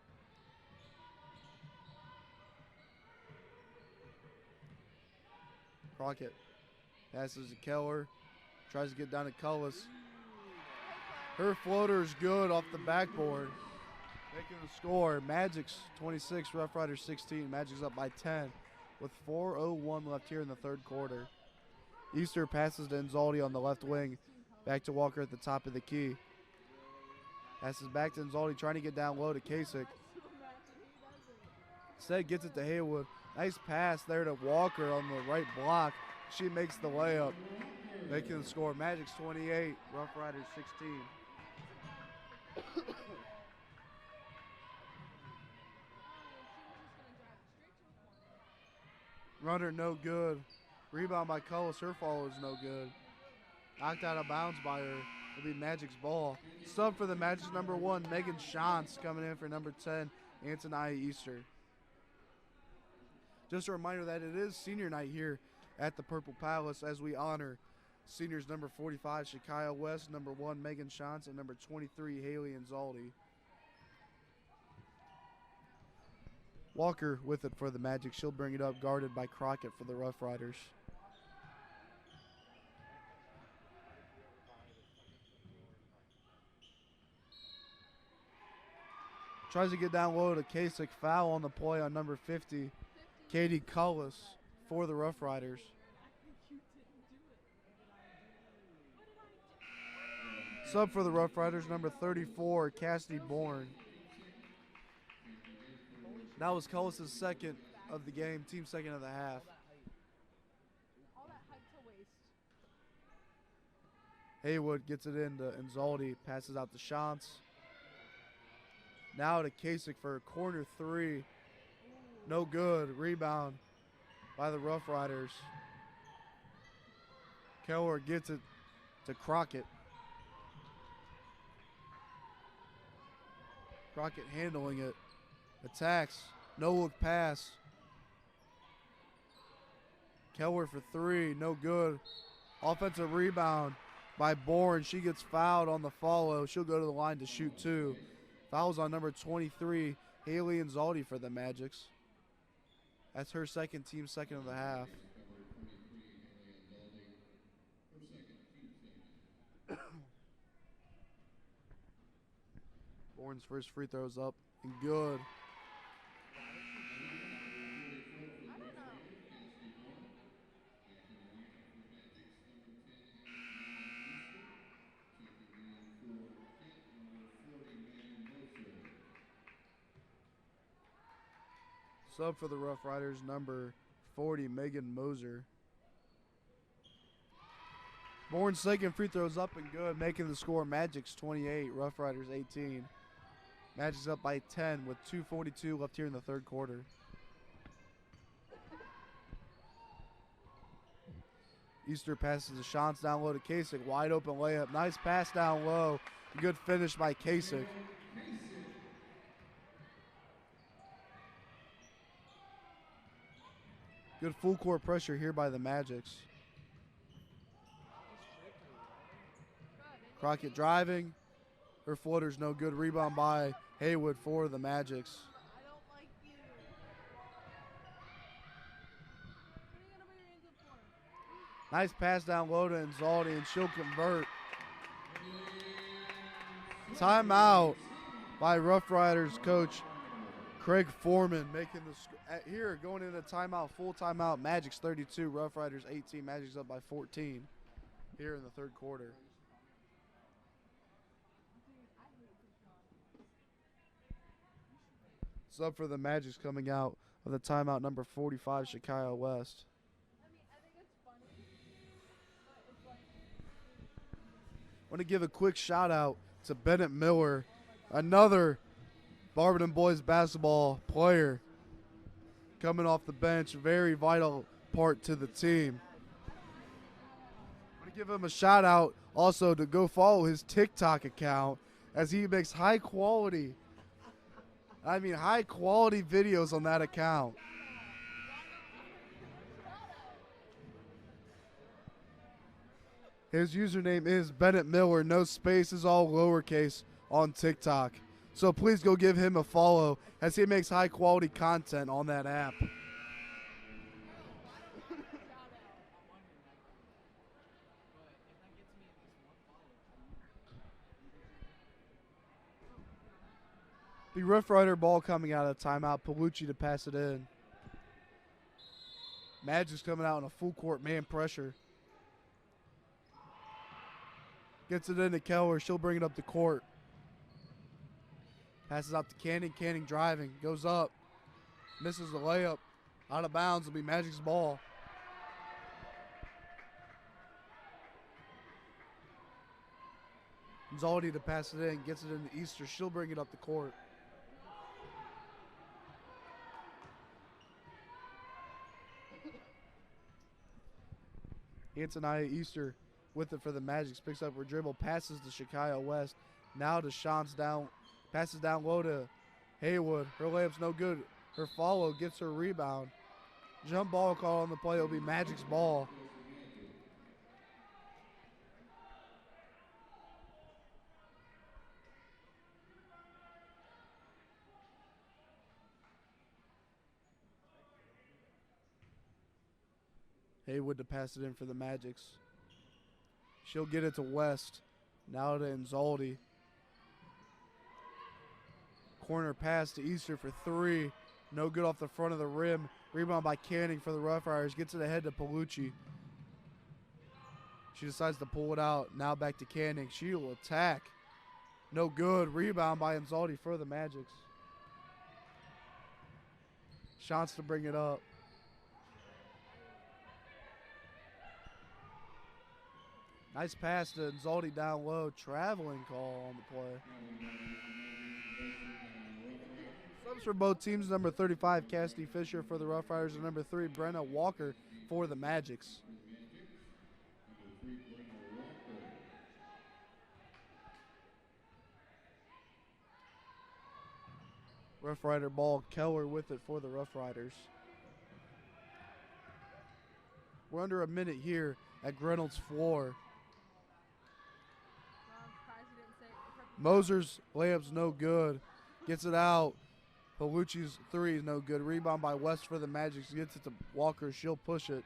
Crockett passes to Keller, tries to get down to Cullis. Her floater is good off the backboard, making the score. Magic's 26, Rough Riders 16. Magic's up by 10 with 4:01 left here in the third quarter. Easter passes to Inzaldi on the left wing. Back to Walker at the top of the key. Passes back to Inzaldi, trying to get down low to Kasich. Instead gets it to Haywood. Nice pass there to Walker on the right block. She makes the layup, making the score. Magic's 28, Rough Riders 16. Runner no good. Rebound by Cullis. Her follow is no good. Knocked out of bounds by her. It'll be Magic's ball. Sub for the Magic's number 1, Megan Shantz, coming in for number 10, Antonia Easter. Just a reminder that it is senior night here at the Purple Palace as we honor seniors number 45, Shakaya West, number 1, Megan Shantz, and number 23, Haley Inzaldi. Walker with it for the Magic. She'll bring it up, guarded by Crockett for the Rough Riders. Tries to get down low to Kasich. Foul on the play on number 50, Katie Cullis for the Rough Riders. Sub for the Rough Riders, number 34, Cassidy Bourne. That was Cullis' second of the game, team second of the half. Haywood gets it into Inzaldi, passes out to Shantz. Now to Kasich for a corner 3. No good. Rebound by the Rough Riders. Keller gets it to Crockett. Crockett handling it. Attacks. No look pass. Keller for 3. No good. Offensive rebound by Bourne. She gets fouled on the follow. She'll go to the line to shoot 2. Fouls on number 23, Haley Inzaldi for the Magics. That's her second, team second of the half. Bourne's first free throw's up and good. I don't know. Sub for the Rough Riders, number 40, Megan Moser. Bourne's second free throw's up and good, making the score Magic's 28, Rough Riders 18. Magic's up by 10 with 2:42 left here in the third quarter. Easter passes the Shantz down low to Kasich. Wide open layup. Nice pass down low. Good finish by Kasich. Good full court pressure here by the Magics. Crockett driving. Her floater's no good. Rebound by Haywood for the Magics. I don't like you. What are you gonna put your hands up for? Nice pass down low to Inzaldi, and she'll convert. Timeout by Rough Riders coach Craig Foreman making the here going into timeout, full timeout. Magic's 32, Rough Riders 18. Magic's up by 14 here in the third quarter. Sub for the Magic's coming out of the timeout, number 45, Shekiah West. I mean, I think it's funny, but it's like, I want to give a quick shout out to Bennett Miller, another Barberton boys basketball player coming off the bench, very vital part to the team. I want to give him a shout out also to go follow his TikTok account as he makes high quality videos on that account. His username is Bennett Miller, no spaces, all lowercase on TikTok. So please go give him a follow as he makes high quality content on that app. The Rough Rider ball coming out of timeout. Palucci to pass it in. Magic's coming out in a full court man pressure. Gets it into Keller. She'll bring it up the court. Passes out to Canning. Canning driving. Goes up. Misses the layup. Out of bounds. It'll be Magic's ball. Zaldi to pass it in. Gets it into Easter. She'll bring it up the court. Antonia Easter with it for the Magic. Picks up her dribble. Passes to Shekiah West. Now to Shantz down. Passes down low to Haywood. Her layup's no good. Her follow gets her rebound. Jump ball call on the play. It'll be Magic's ball. Haywood to pass it in for the Magics. She'll get it to West. Now to Inzaldi. Corner pass to Easter for three. No good off the front of the rim. Rebound by Canning for the Rough Riders. Gets it ahead to Palucci. She decides to pull it out. Now back to Canning. She will attack. No good. Rebound by Inzaldi for the Magics. Shantz to bring it up. Nice pass to Inzaldi down low. Traveling call on the play. Subs for both teams, number 35, Cassidy Fisher for the Rough Riders, and number 3, Brenna Walker for the Magics. Rough Rider ball. Keller with it for the Rough Riders. We're under a minute here at Reynolds' floor. Moser's layup's no good. Gets it out. Palucci's three is no good. Rebound by West for the Magic. Gets it to Walker. She'll push it.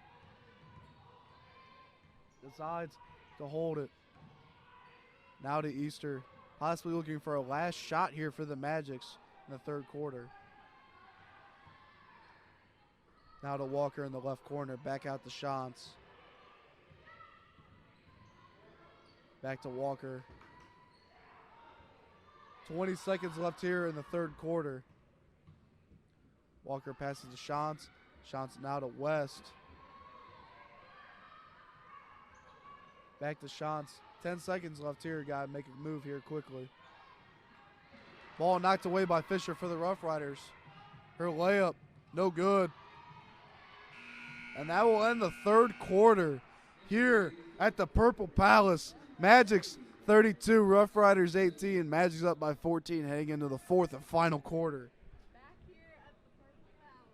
Decides to hold it. Now to Easter. Possibly looking for a last shot here for the Magics in the third quarter. Now to Walker in the left corner. Back out to Shantz. Back to Walker. 20 seconds left here in the third quarter. Walker passes to Shantz. Shantz now to West. Back to Shantz. 10 seconds left here. Got to make a move here quickly. Ball knocked away by Fisher for the Rough Riders. Her layup, no good. And that will end the third quarter here at the Purple Palace. Magic's 32, Rough Riders 18. Magic's up by 14 heading into the fourth and final quarter. Back here at the Purple Palace.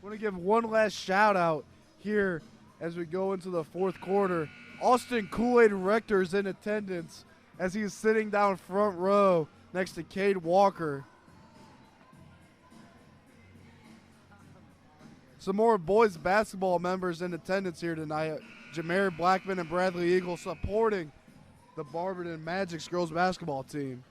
I want to give one last shout out here as we go into the fourth quarter. Austin Kool-Aid Rector is in attendance as he is sitting down front row next to Cade Walker. Some more boys basketball members in attendance here tonight. Jameer Blackman and Bradley Eagle supporting the Barberton Magic's girls basketball team.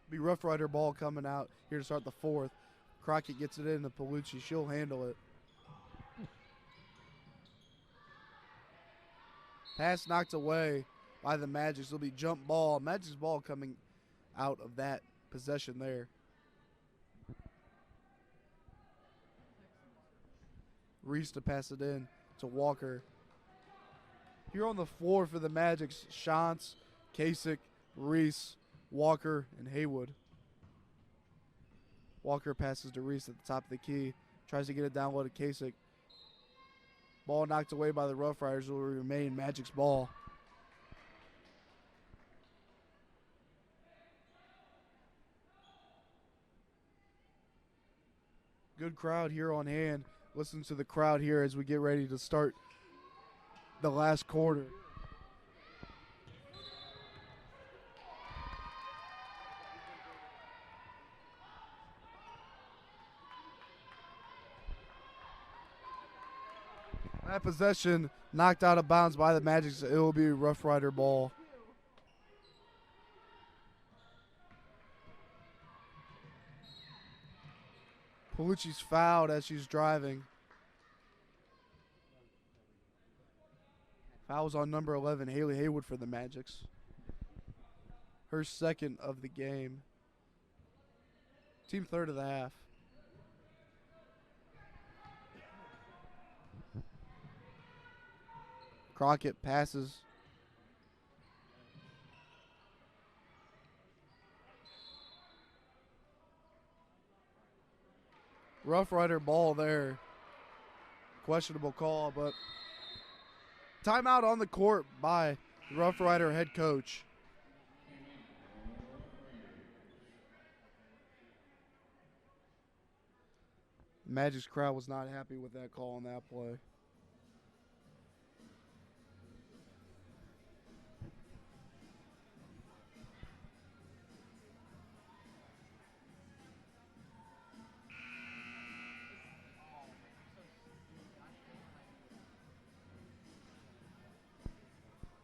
Be Rough Rider ball coming out here to start the fourth. Crockett gets it in to Palucci. She'll handle it. Pass knocked away by the Magic. It'll be jump ball. Magic's ball coming out of that possession there. Reese to pass it in to Walker. Here on the floor for the Magics, Shantz, Kasich, Reese, Walker, and Haywood. Walker passes to Reese at the top of the key. Tries to get it down low to Kasich. Ball knocked away by the Rough Riders. Will remain Magic's ball. Good crowd here on hand. Listen to the crowd here as we get ready to start the last quarter. That possession knocked out of bounds by the Magic, so it will be Rough Rider ball. Palucci's fouled as she's driving. Fouls on number 11, Haley Haywood for the Magics. Her second of the game. Team third of the half. Crockett passes. Rough Rider ball there. Questionable call, but timeout on the court by the Rough Rider head coach. The Magic's crowd was not happy with that call on that play.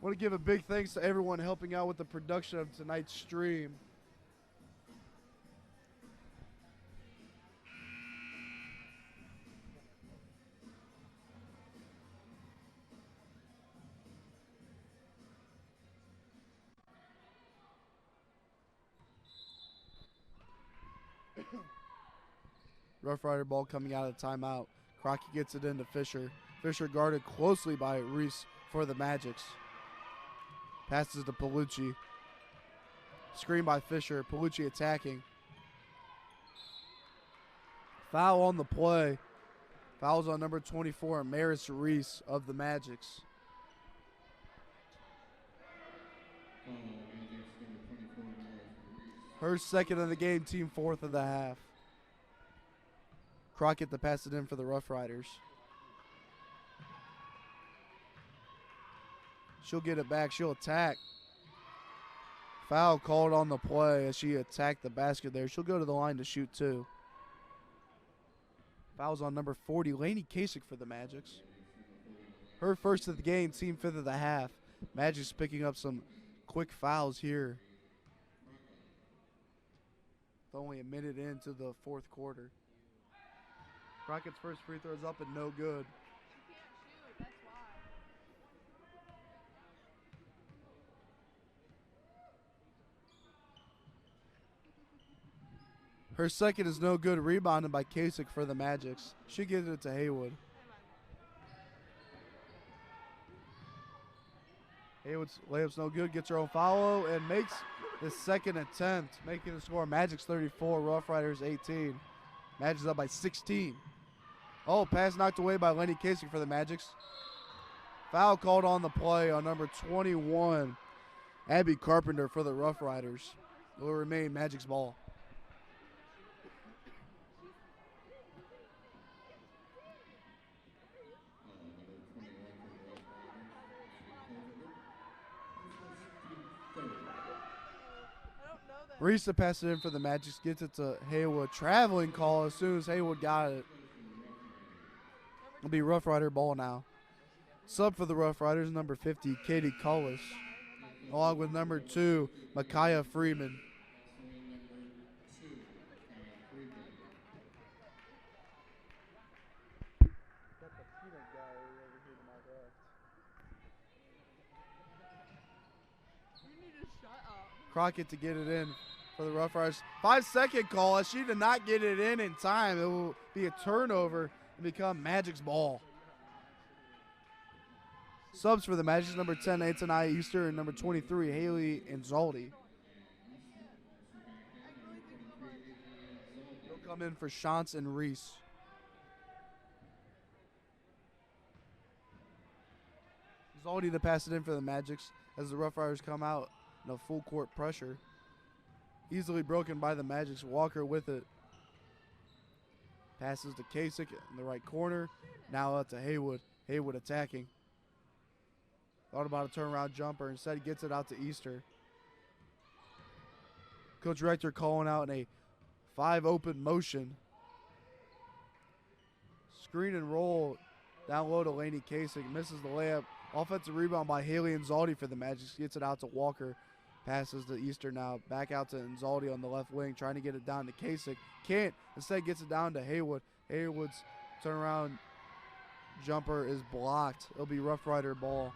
I want to give a big thanks to everyone helping out with the production of tonight's stream. Rough Rider ball coming out of the timeout. Crockett gets it into Fisher. Fisher guarded closely by Reese for the Magics. Passes to Palucci. Screen by Fisher. Palucci attacking. Foul on the play. Fouls on number 24, Maris Reese of the Magics. Her second of the game, team fourth of the half. Crockett to pass it in for the Rough Riders. She'll get it back. She'll attack. Foul called on the play as she attacked the basket there. She'll go to the line to shoot two. Fouls on number 40, Lainey Kasich for the Magics. Her first of the game, team fifth of the half. Magic's picking up some quick fouls here. With only a minute into the fourth quarter. Crockett's first free throw is up and no good. She can't shoot, that's why. Her second is no good, rebounded by Kasich for the Magics. She gives it to Haywood. Haywood's layup's no good, gets her own foul and makes the second attempt, making the score Magic's 34, Rough Riders 18. Magic's up by 16. Oh, pass knocked away by Lenny Kasich for the Magics. Foul called on the play on number 21, Abby Carpenter for the Rough Riders. It will remain Magic's ball. Risa passes it in for the Magic, gets it to Haywood. Traveling call as soon as Haywood got it. It'll be Rough Rider ball now. Sub for the Rough Riders, number 50, Katie Cullis. Along with number 2, Micaiah Freeman. You need to shut up. Crockett to get it in for the Rough Riders. 5-second call. As she did not get it in time, it will be a turnover and become Magic's ball. Subs for the Magic, number 10, Antonai Easter, and number 23, Haley Anzaldi. They'll come in for Shantz and Reese. Anzaldi to pass it in for the Magics as the Rough Riders come out in a full court pressure. Easily broken by the Magics. Walker with it. Passes to Kasich in the right corner. Now out to Haywood. Haywood attacking. Thought about a turnaround jumper. Instead, he gets it out to Easter. Coach Rector calling out in a 5 open motion. Screen and roll down low to Lainey Kasich. Misses the layup. Offensive rebound by Haley Anzaldi for the Magic. Gets it out to Walker. Passes to Easter now. Back out to Anzaldi on the left wing. Trying to get it down to Kasich. Can't. Instead gets it down to Haywood. Haywood's turnaround jumper is blocked. It'll be Rough Rider ball.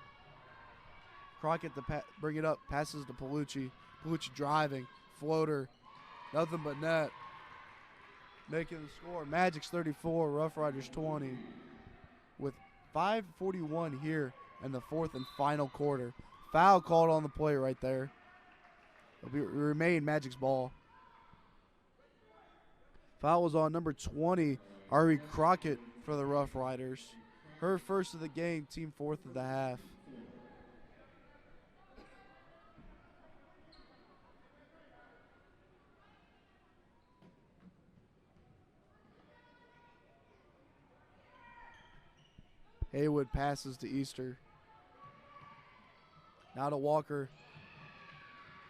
Crockett to bring it up. Passes to Palucci. Palucci driving. Floater. Nothing but net. Making the score. Magic's 34. Rough Riders 20. With 5:41 here in the fourth and final quarter. Foul called on the play right there. It'll remain Magic's ball. Foul was on number 20, Ari Crockett for the Rough Riders. Her first of the game, team fourth of the half. Haywood passes to Easter. Now to Walker.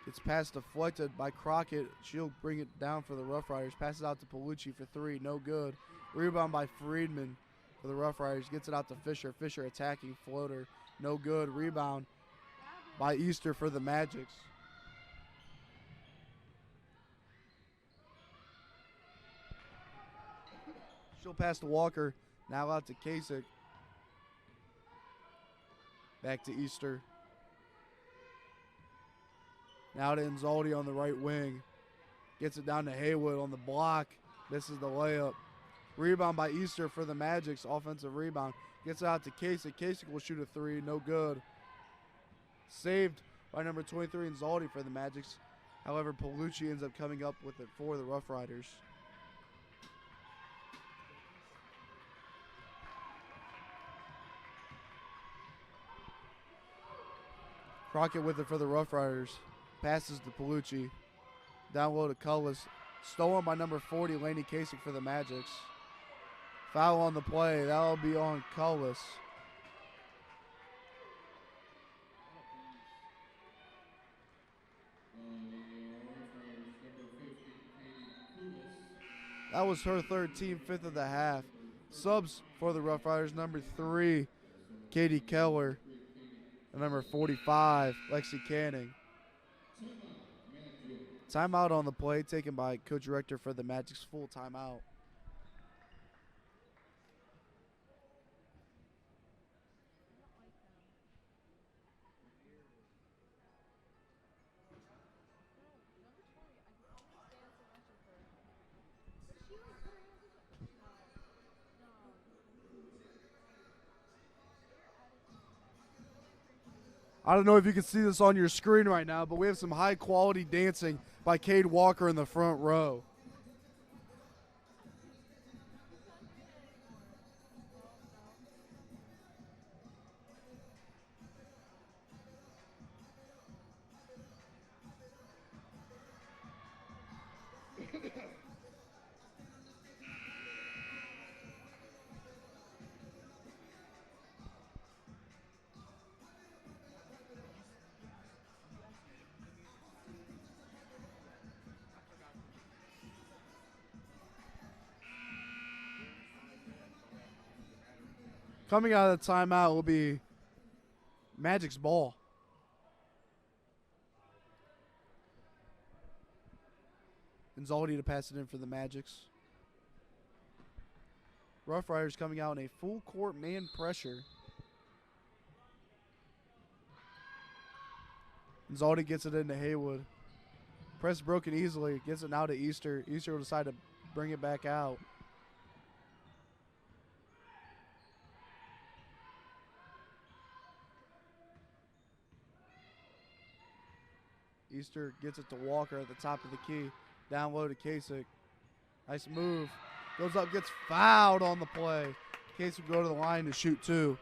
Gets pass deflected by Crockett. She'll bring it down for the Rough Riders. Passes out to Palucci for 3. No good. Rebound by Friedman for the Rough Riders. Gets it out to Fisher. Fisher attacking floater. No good. Rebound by Easter for the Magics. She'll pass to Walker. Now out to Kasich. Back to Easter. Now to Anzaldi on the right wing. Gets it down to Haywood on the block. Misses the layup. Rebound by Easter for the Magics. Offensive rebound. Gets it out to Kasich. Kasich will shoot a three. No good. Saved by number 23 and Zaldi for the Magics. However, Palucci ends up coming up with it for the Rough Riders. Crockett with it for the Rough Riders. Passes to Palucci. Down low to Cullis. Stolen by number 40, Laney Kasich for the Magics. Foul on the play. That'll be on Cullis. That was her third, team fifth of the half. Subs for the Rough Riders, number 3, Katie Keller. And number 45, Lexi Canning. Timeout on the play taken by Coach Rector for the Magic's full timeout. I don't know if you can see this on your screen right now, but we have some high quality dancing by Cade Walker in the front row. Coming out of the timeout will be Magic's ball. And Zaldi to pass it in for the Magics. Rough Riders coming out in a full court man pressure. And Zaldi gets it into Haywood. Press broken easily. Gets it now to Easter. Easter will decide to bring it back out. Easter gets it to Walker at the top of the key. Down low to Kasich. Nice move. Goes up, gets fouled on the play. Kasich will go to the line to shoot 2.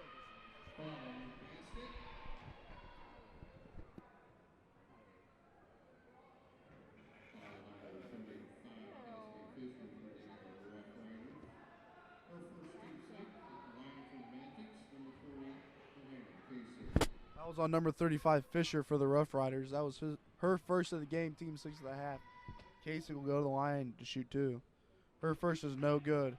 That was on number 35, Fisher, for the Rough Riders. That was her first of the game, team 6.5. Kasich will go to the line to shoot 2. Her first is no good.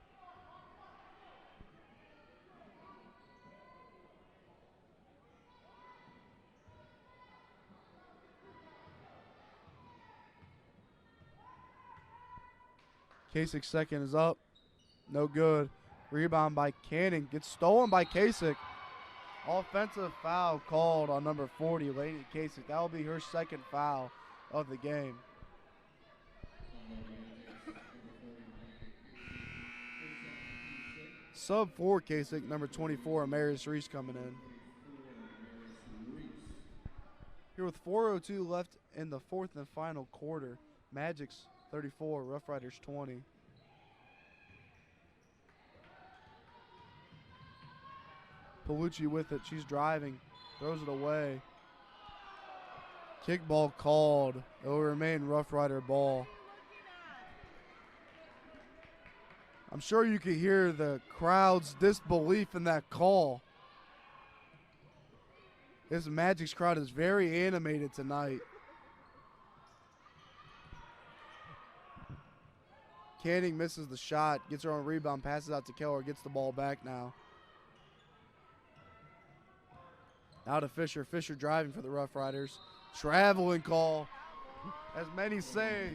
Kasich's second is up. No good. Rebound by Canning. Gets stolen by Kasich. Offensive foul called on number 40, Lady Kasich. That will be her second foul of the game. Sub for Kasich, number 24, Amaris Reese coming in. Here with 4:02 left in the fourth and final quarter. Magic's 34, Rough Riders 20. Palucci with it. She's driving. Throws it away. Kickball called. It will remain Rough Rider ball. I'm sure you could hear the crowd's disbelief in that call. This Magic's crowd is very animated tonight. Canning misses the shot. Gets her own rebound. Passes out to Keller. Gets the ball back now. Now to Fisher. Fisher driving for the Rough Riders. Traveling call. As many say,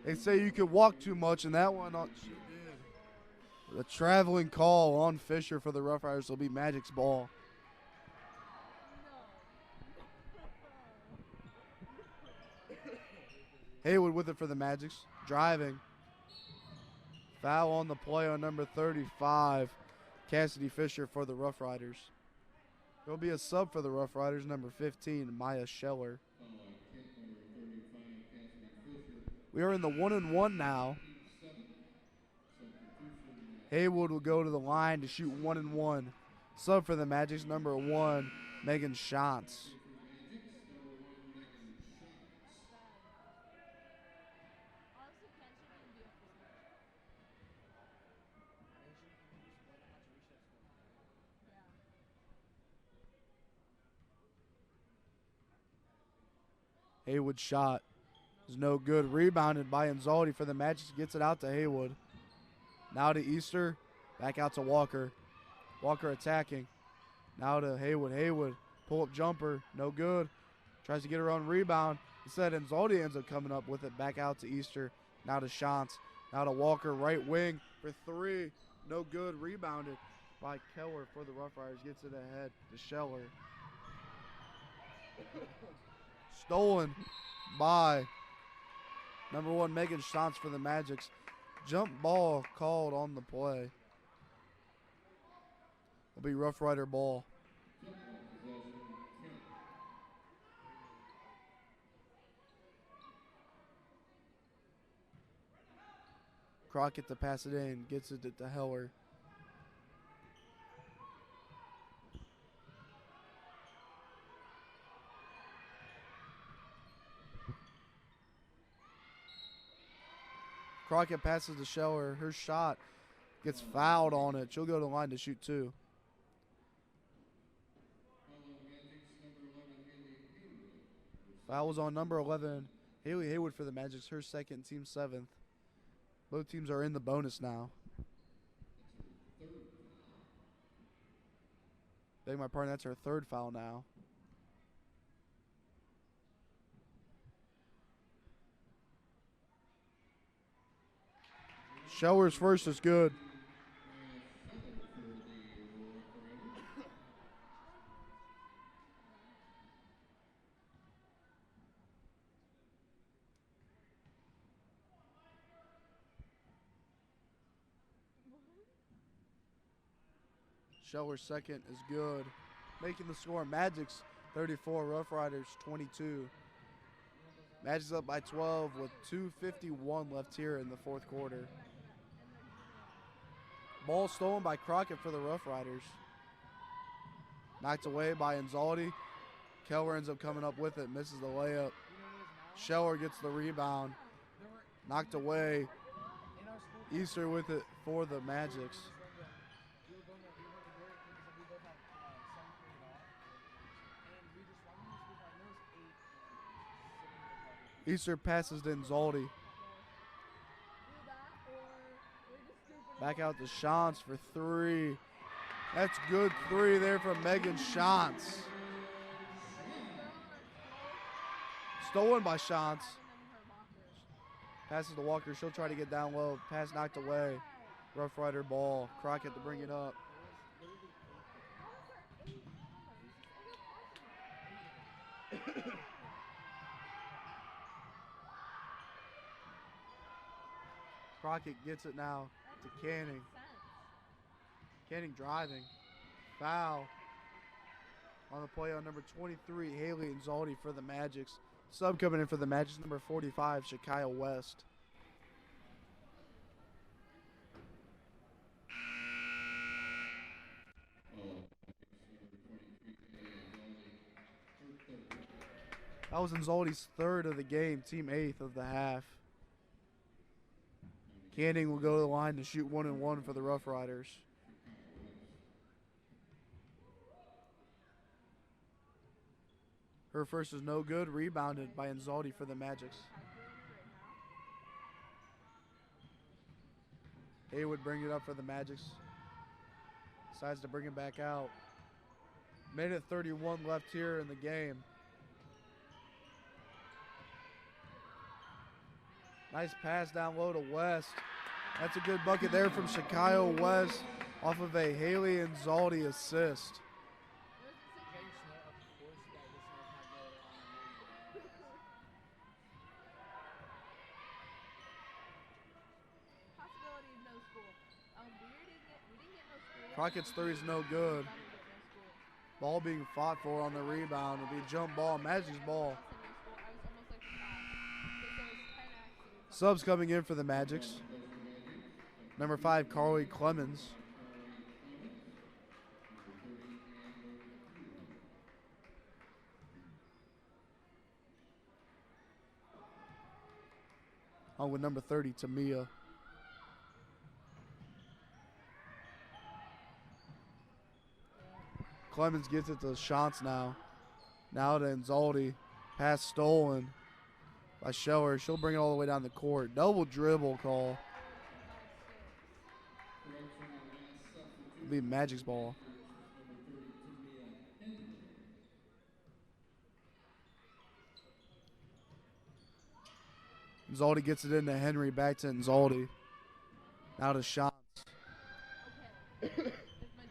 they say you could walk too much, and that one she did. The traveling call on Fisher for the Rough Riders will be Magic's ball. Haywood with it for the Magics. Driving. Foul on the play on number 35. Cassidy Fisher for the Rough Riders. There'll be a sub for the Rough Riders, number 15, Maya Scheller. We are in the 1-1 now. Haywood will go to the line to shoot 1-1. Sub for the Magic's number 1, Megan Shantz. Haywood shot is no good. Rebounded by Anzaldi for the Magic. Gets it out to Haywood. Now to Easter. Back out to Walker. Walker attacking. Now to Haywood. Haywood. Pull up jumper. No good. Tries to get her own rebound. Instead, Anzaldi ends up coming up with it. Back out to Easter. Now to Shantz. Now to Walker. Right wing for 3. No good. Rebounded by Keller for the Rough Riders. Gets it ahead to Scheller. Stolen by number 1, Megan Shantz for the Magics. Jump ball called on the play. Will be Rough Rider ball. Crockett to pass it in. Gets it to Heller. Crockett passes to Scheller. Her shot gets fouled on it. She'll go to the line to shoot 2. Foul was on number 11, Haley Haywood for the Magics. Her second, team 7th. Both teams are in the bonus now. Beg my pardon, that's her 3rd foul now. Scheller's first is good. Scheller's second is good. Making the score, Magic's 34, Rough Riders 22. Magic's up by 12 with 2:51 left here in the 4th quarter. Ball stolen by Crockett for the Rough Riders. Knocked away by Anzaldi. Keller ends up coming up with it, misses the layup. Scheller gets the rebound. Knocked away. Easter with it for the Magics. Easter passes to Anzaldi. Back out to Shantz for 3. That's good 3 there from Megan Shantz. Stolen by Shantz. Passes to Walker. She'll try to get down low. Pass knocked away. Rough Rider ball. Crockett to bring it up. Crockett gets it now to Canning. Canning driving. Foul on the play on number 23, Haley Anzaldi for the Magics. Sub coming in for the Magics, number 45, Shekiah West. That was Anzaldi's 3rd of the game, team 8th of the half. Canning will go to the line to shoot 1-1 for the Rough Riders. Her first is no good, rebounded by Anzaldi for the Magics. Haywood bring it up for the Magics. Decides to bring it back out. Minute 31 left here in the game. Nice pass down low to West. That's a good bucket there from Shekiah West off of a Haley Anzaldi assist. Crockett's three is no good. Ball being fought for on the rebound. It'll be a jump ball. Magic's ball. Subs coming in for the Magics. Number 5, Carly Clemens. On with number 30, Tamia. Clemens gets it to Shantz now. Now to Nzaldi. Pass stolen by Scheller. She'll bring it all the way down the court. Double dribble call. It'll be Magic's ball. Nzaldi gets it into Henry. Back to Nzaldi. Now to Shantz.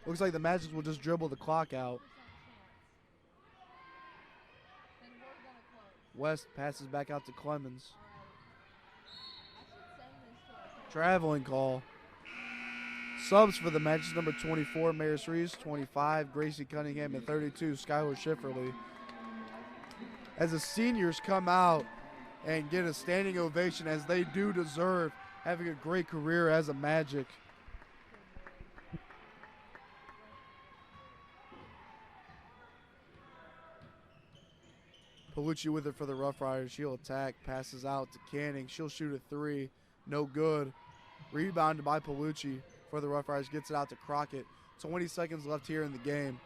Looks like the Magic will just dribble the clock out. West passes back out to Clemens. Traveling call. Subs for the Magic, number 24, Maris Reese, 25, Gracie Cunningham, and 32, Skylar Schifferly. As the seniors come out and get a standing ovation, as they do deserve, having a great career as a Magic. Palucci with it for the Rough Riders. She'll attack, passes out to Canning. She'll shoot a three. No good. Rebounded by Palucci for the Rough Riders. Gets it out to Crockett. 20 seconds left here in the game.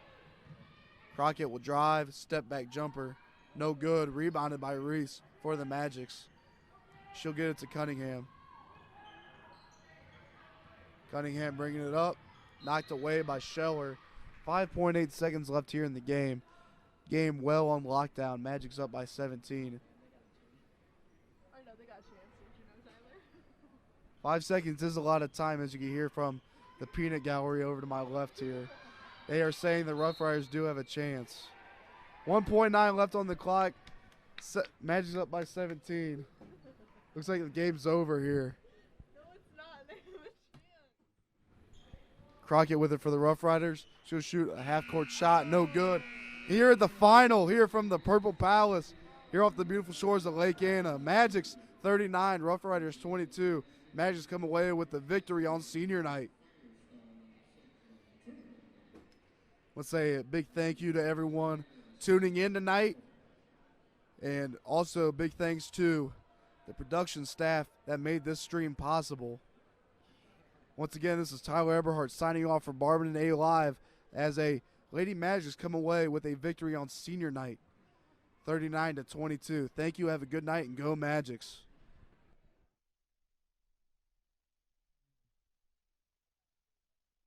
Crockett will drive. Step back jumper. No good. Rebounded by Reese for the Magics. She'll get it to Cunningham. Cunningham bringing it up. Knocked away by Scheller. 5.8 seconds left here in the game. Game well on lockdown. Magic's up by 17. I know they got chances, Tyler. 5 seconds is a lot of time, as you can hear from the peanut gallery over to my left here. They are saying the Rough Riders do have a chance. 1.9 left on the clock. Magic's up by 17. Looks like the game's over here. No, it's not. They have a chance. Crockett with it for the Rough Riders. She'll shoot a half-court shot. No good. Here at the final, here from the Purple Palace, here off the beautiful shores of Lake Anna. Magic's 39, Rough Riders 22. Magic's come away with the victory on senior night. Let's say a big thank you to everyone tuning in tonight. And also big thanks to the production staff that made this stream possible. Once again, this is Tyler Eberhardt signing off for Barberton A Live as a Lady Magics come away with a victory on senior night, 39-22. Thank you. Have a good night and go Magics.